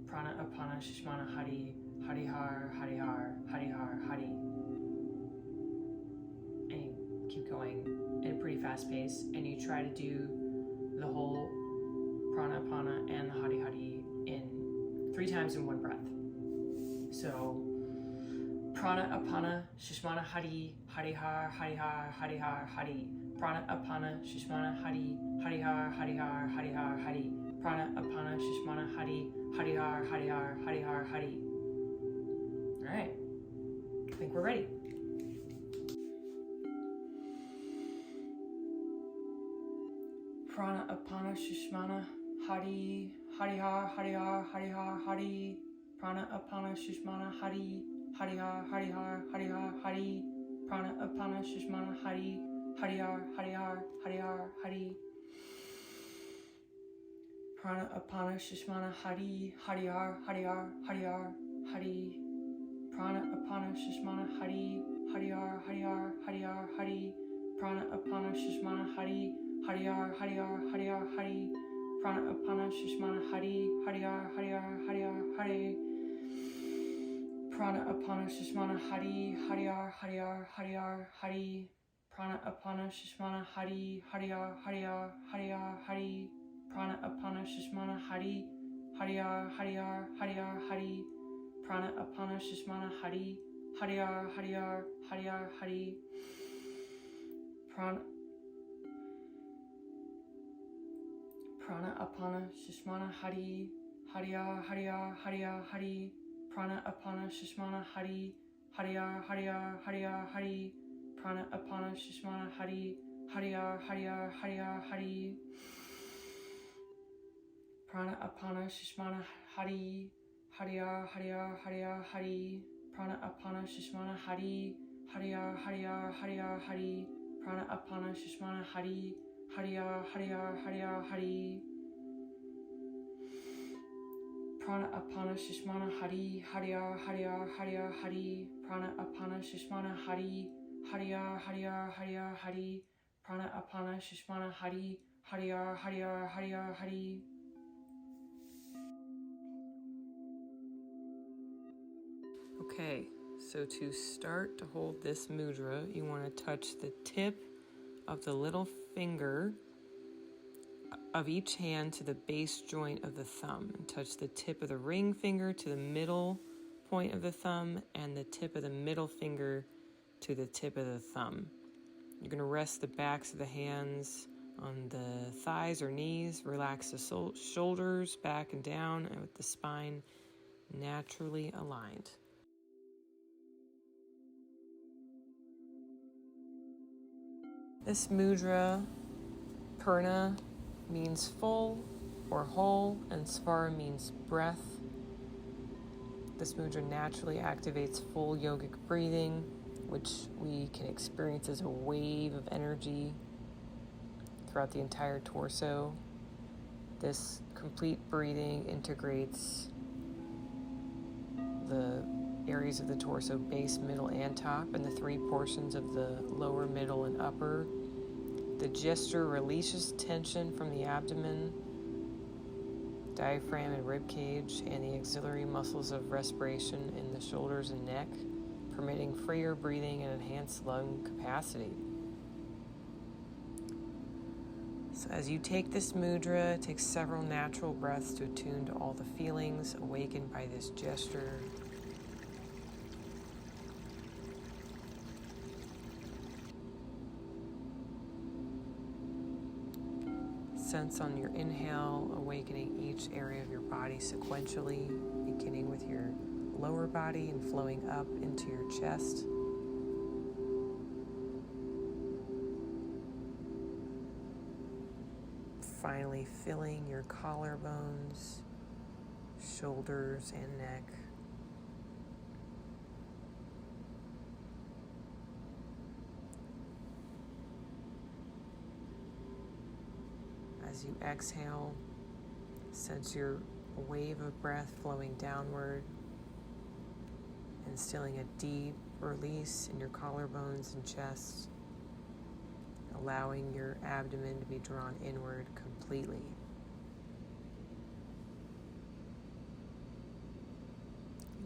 Prana apana shushmana hari, harihar, harihar, harihar, hari. And you keep going at a pretty fast pace, and you try to do the whole prana apana and the hari hari in 3 times in one breath. So prana apana shushmana hari, harihar, harihar, harihar, hari. Prana apana shushmana hari, harihar, harihar, harihar, hari. Prana apana shushmana hari, harihar, harihar, harihar, hari. All right, I think we're ready. Prana apana shushmana hari, harihar, harihar, harihar, hari. Prana apana shushmana hari, harihar, harihar, harihar, hari. Prana apana shushmana hari, harihar, harihar, harihar, hari. Prana apana shushmana hari, harihar, harihar, harihar, hari. Prana apana shushmana hari, harihar, harihar, harihar, hari. Prana apana shushmana hari, harihar, harihar, harihar, hari. Prana apana shushmana hari, harihar, harihar, harihar, hari. Prana apana shushmana hari, harihar, harihar, harihar, hari. Prana apana shushmana hari, harihar, harihar, harihar, hari. Prana apana shushmana hari, harihar, harihar, harihar, hari. Prana apana shushmana hari, harihar, harihar, harihar, hari. Prana apana shushmana hari, harihar, harihar, harihar, hari. Prana apana shushmana hari, harihar, harihar, harihar, hari. Prana apana shushmana hari, harihar, harihar, harihar, hari. Prana apana shushmana hari, harihar, harihar, harihar, hari. Prana apana shushmana hari, harihar, harihar, harihar, hari. Prana apana shushmana hari, harihar, harihar, harihar, hari. Prana apana shushmana hari, harihar, harihar, harihar, hari. Prana apana shushmana hari, harihar, harihar, harihar, hari. Prana apana shushmana hari, harihar, harihar, harihar, hari. Okay, so to start to hold this mudra, you want to touch the tip of the little finger of each hand to the base joint of the thumb, and touch the tip of the ring finger to the middle point of the thumb, and the tip of the middle finger to the tip of the thumb. You're going to rest the backs of the hands on the thighs or knees, relax the shoulders back and down, and with the spine naturally aligned. This mudra, purna, means full or whole, and svara means breath. This mudra naturally activates full yogic breathing, which we can experience as a wave of energy throughout the entire torso. This complete breathing integrates the areas of the torso, base, middle, and top, and the three portions of the lower, middle, and upper. The gesture releases tension from the abdomen, diaphragm, and rib cage, and the auxiliary muscles of respiration in the shoulders and neck, permitting freer breathing and enhanced lung capacity. So as you take this mudra, take several natural breaths to attune to all the feelings awakened by this gesture. Sense on your inhale, awakening each area of your body sequentially, beginning with your lower body and flowing up into your chest. Finally filling your collarbones, shoulders, and neck. As you exhale, sense your wave of breath flowing downward, instilling a deep release in your collarbones and chest, allowing your abdomen to be drawn inward completely.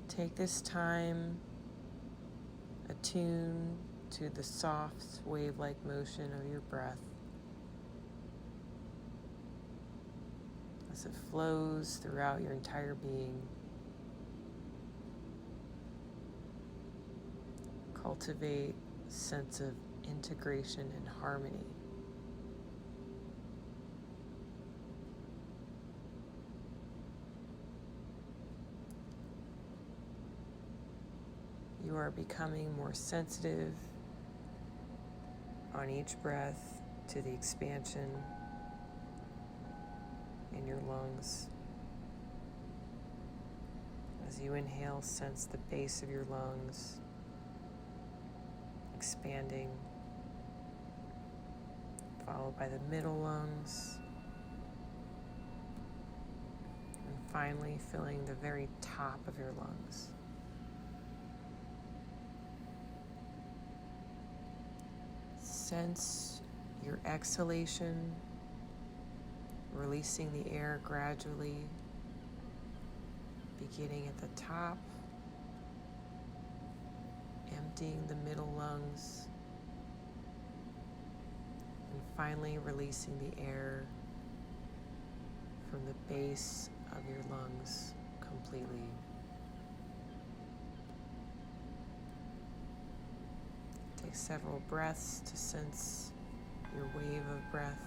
Take this time, attune to the soft wave-like motion of your breath as it flows throughout your entire being. Cultivate a sense of integration and harmony. You are becoming more sensitive on each breath to the expansion in your lungs. As you inhale, sense the base of your lungs expanding, followed by the middle lungs, and finally filling the very top of your lungs. Sense your exhalation, releasing the air gradually, beginning at the top, emptying the middle lungs, and finally releasing the air from the base of your lungs completely. Take several breaths to sense your wave of breath,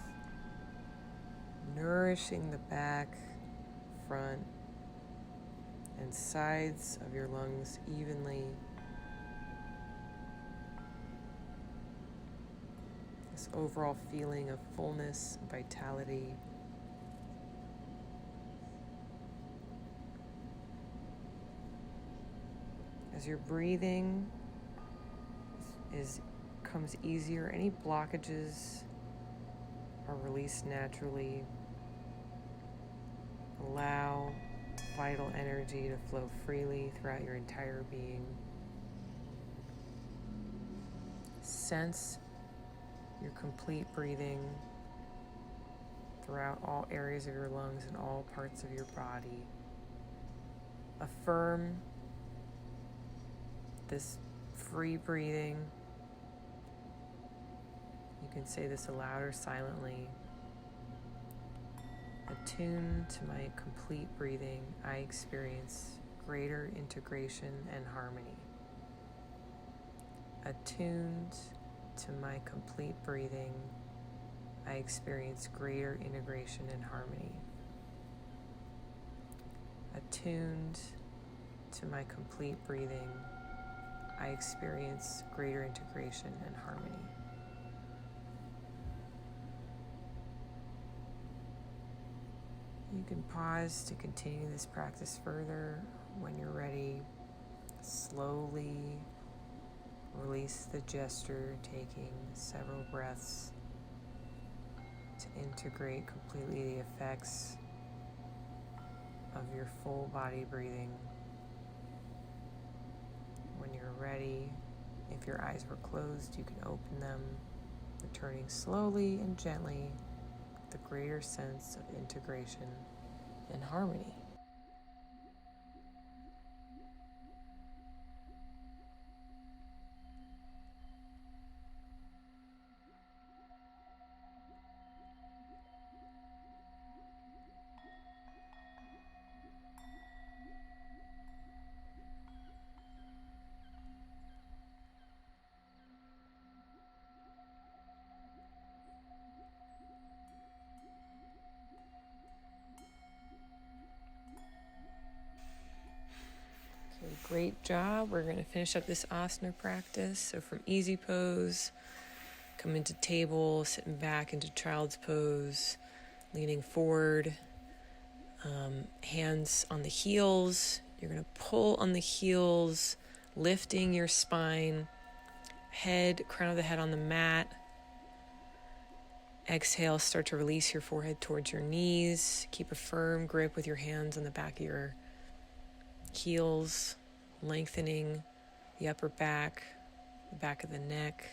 nourishing the back, front, and sides of your lungs evenly. This overall feeling of fullness and vitality. As your breathing comes easier, any blockages are released naturally. Allow vital energy to flow freely throughout your entire being. Sense your complete breathing throughout all areas of your lungs and all parts of your body. Affirm this free breathing. You can say this aloud or silently. Attuned to my complete breathing, I experience greater integration and harmony. Attuned to my complete breathing, I experience greater integration and harmony. Attuned to my complete breathing, I experience greater integration and harmony. You can pause to continue this practice further. When you're ready, slowly release the gesture, taking several breaths to integrate completely the effects of your full body breathing. ready, if your eyes were closed, you can open them, returning slowly and gently with a greater sense of integration and harmony. Okay, great job. We're going to finish up this asana practice. So from easy pose, come into table, sitting back into child's pose, leaning forward, hands on the heels. You're going to pull on the heels, lifting your spine, crown of the head on the mat. Exhale, start to release your forehead towards your knees. Keep a firm grip with your hands on the back of your heels, lengthening the upper back, the back of the neck.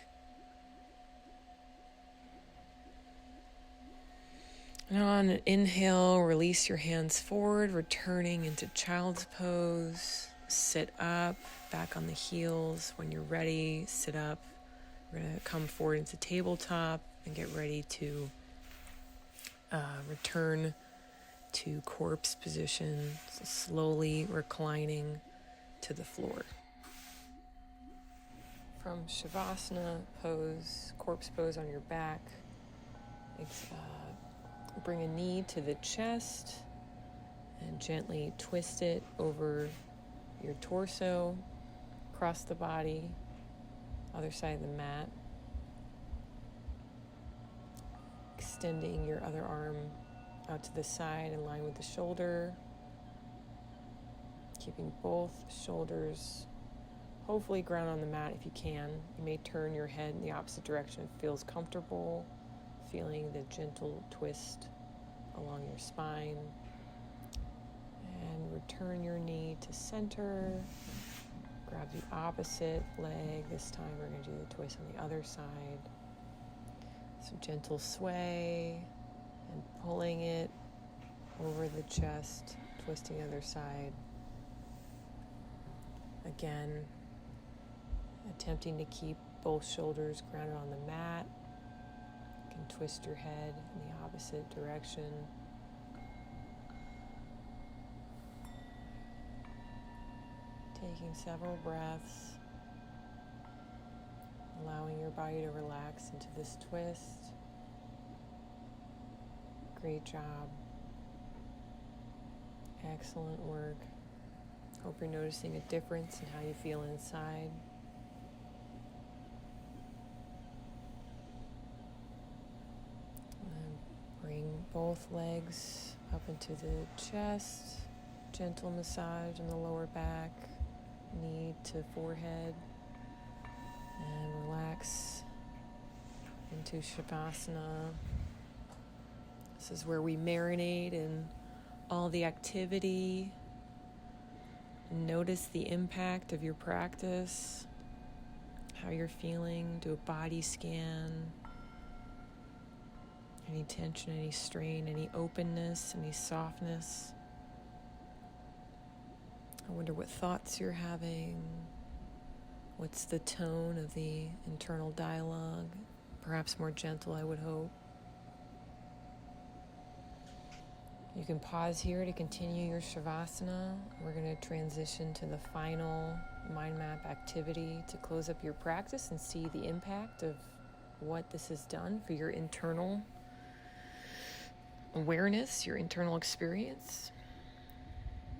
And on an inhale, release your hands forward, returning into child's pose. Sit up, back on the heels. When you're ready, sit up. We're going to come forward into tabletop and get ready to return to corpse position, so slowly reclining to the floor. From Shavasana pose, corpse pose on your back, bring a knee to the chest and gently twist it over your torso, across the body, other side of the mat. Extending your other arm out to the side in line with the shoulder. Keeping both shoulders hopefully ground on the mat if you can. You may turn your head in the opposite direction if it feels comfortable, feeling the gentle twist along your spine. And return your knee to center. Grab the opposite leg. This time we're going to do the twist on the other side. So gentle sway and pulling it over the chest, twisting the other side. Again, attempting to keep both shoulders grounded on the mat. You can twist your head in the opposite direction. Taking several breaths, allowing your body to relax into this twist. Great job. Excellent work. Hope you're noticing a difference in how you feel inside. And bring both legs up into the chest. Gentle massage in the lower back, knee to forehead. And relax into Shavasana. This is where we marinate in all the activity. Notice the impact of your practice, how you're feeling. Do a body scan. Any tension, any strain, any openness, any softness. I wonder what thoughts you're having. What's the tone of the internal dialogue? Perhaps more gentle, I would hope. You can pause here to continue your Shavasana. We're going to transition to the final mind map activity to close up your practice and see the impact of what this has done for your internal awareness, your internal experience.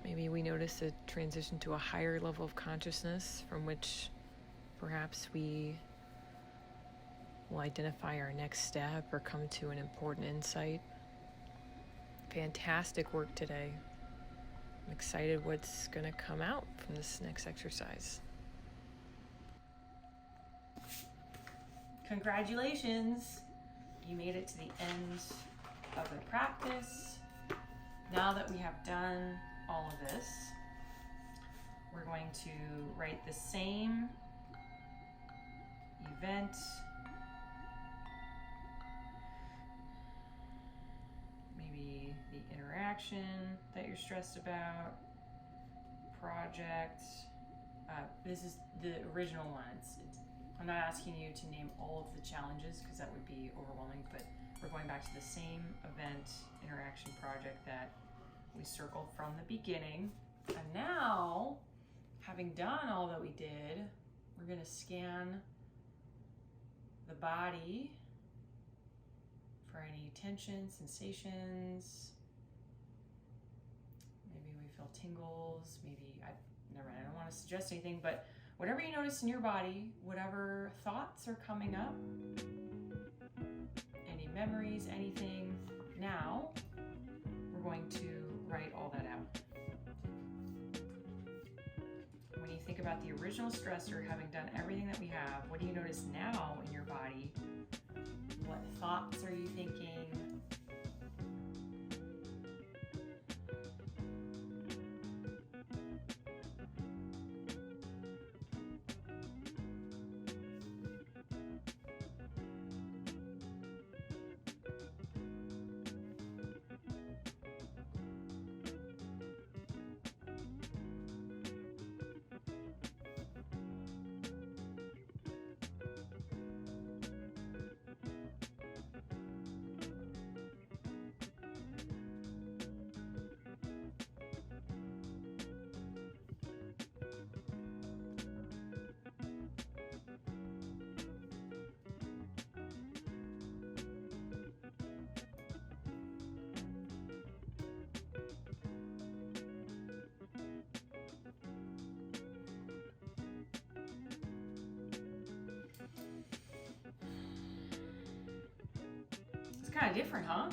Maybe we notice a transition to a higher level of consciousness from which perhaps we will identify our next step or come to an important insight. Fantastic work today. I'm excited what's going to come out from this next exercise. Congratulations! You made it to the end of the practice. Now that we have done all of this, we're going to write the same interaction that you're stressed about, project. This is the original one. I'm not asking you to name all of the challenges because that would be overwhelming, but we're going back to the same event, interaction, project that we circled from the beginning. And now, having done all that we did, we're going to scan the body for any tension, sensations. Maybe we feel tingles, maybe, I don't want to suggest anything, but whatever you notice in your body, whatever thoughts are coming up, any memories, anything, now we're going to write all that out. When you think about the original stressor, having done everything that we have, what do you notice now in your body? What thoughts are you thinking? Kind of different, huh?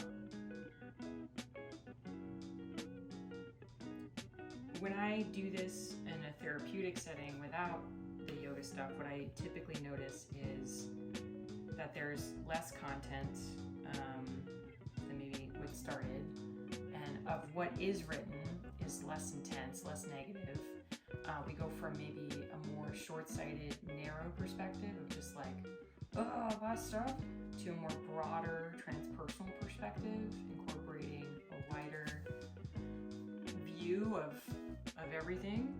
When I do this in a therapeutic setting without the yoga stuff, what I typically notice is that there's less content than maybe what started, and of what is written is less intense, less negative. We go from maybe a more short-sighted, narrow perspective of just like, oh, that stuff, to a more broader transpersonal perspective, incorporating a wider view of everything.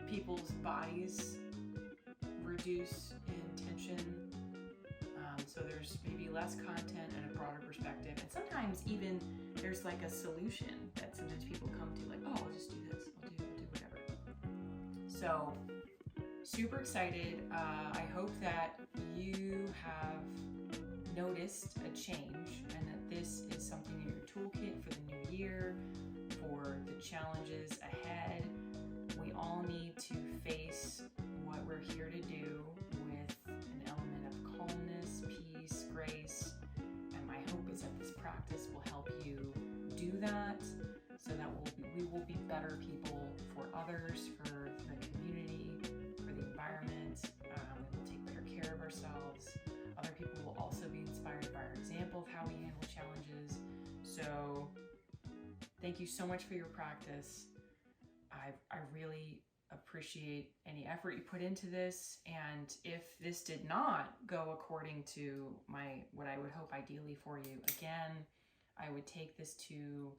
People's bodies reduce in tension, so there's maybe less content and a broader perspective. And sometimes even there's like a solution that sometimes people come to, like, oh, I'll just do this, I'll do whatever. So super excited. I hope that you have noticed a change and that this is something in your toolkit for the new year, for the challenges ahead. We all need to face what we're here to do with an element of calmness, peace, grace, and my hope is that this practice will help you do that so that we will be better people for others, for the community, for the environment. We will take better care of ourselves. Other people will also be inspired by our example of how we handle challenges. So thank you so much for your practice. I really appreciate any effort you put into this. And if this did not go according to what I would hope ideally for you, again, I would take this to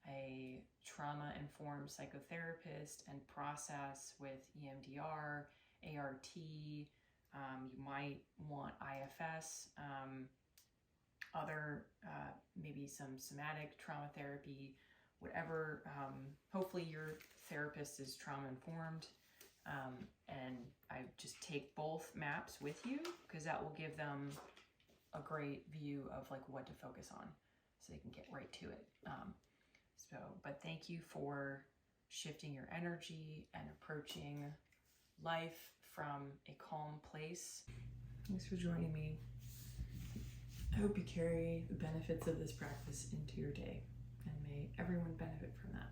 a trauma-informed psychotherapist and process with EMDR, ART. You might want IFS, other maybe some somatic trauma therapy, whatever. Hopefully your therapist is trauma-informed, and I just take both maps with you because that will give them a great view of like what to focus on so they can get right to it. But thank you for shifting your energy and approaching life from a calm place. Thanks for joining me. I hope you carry the benefits of this practice into your day, and may everyone benefit from that.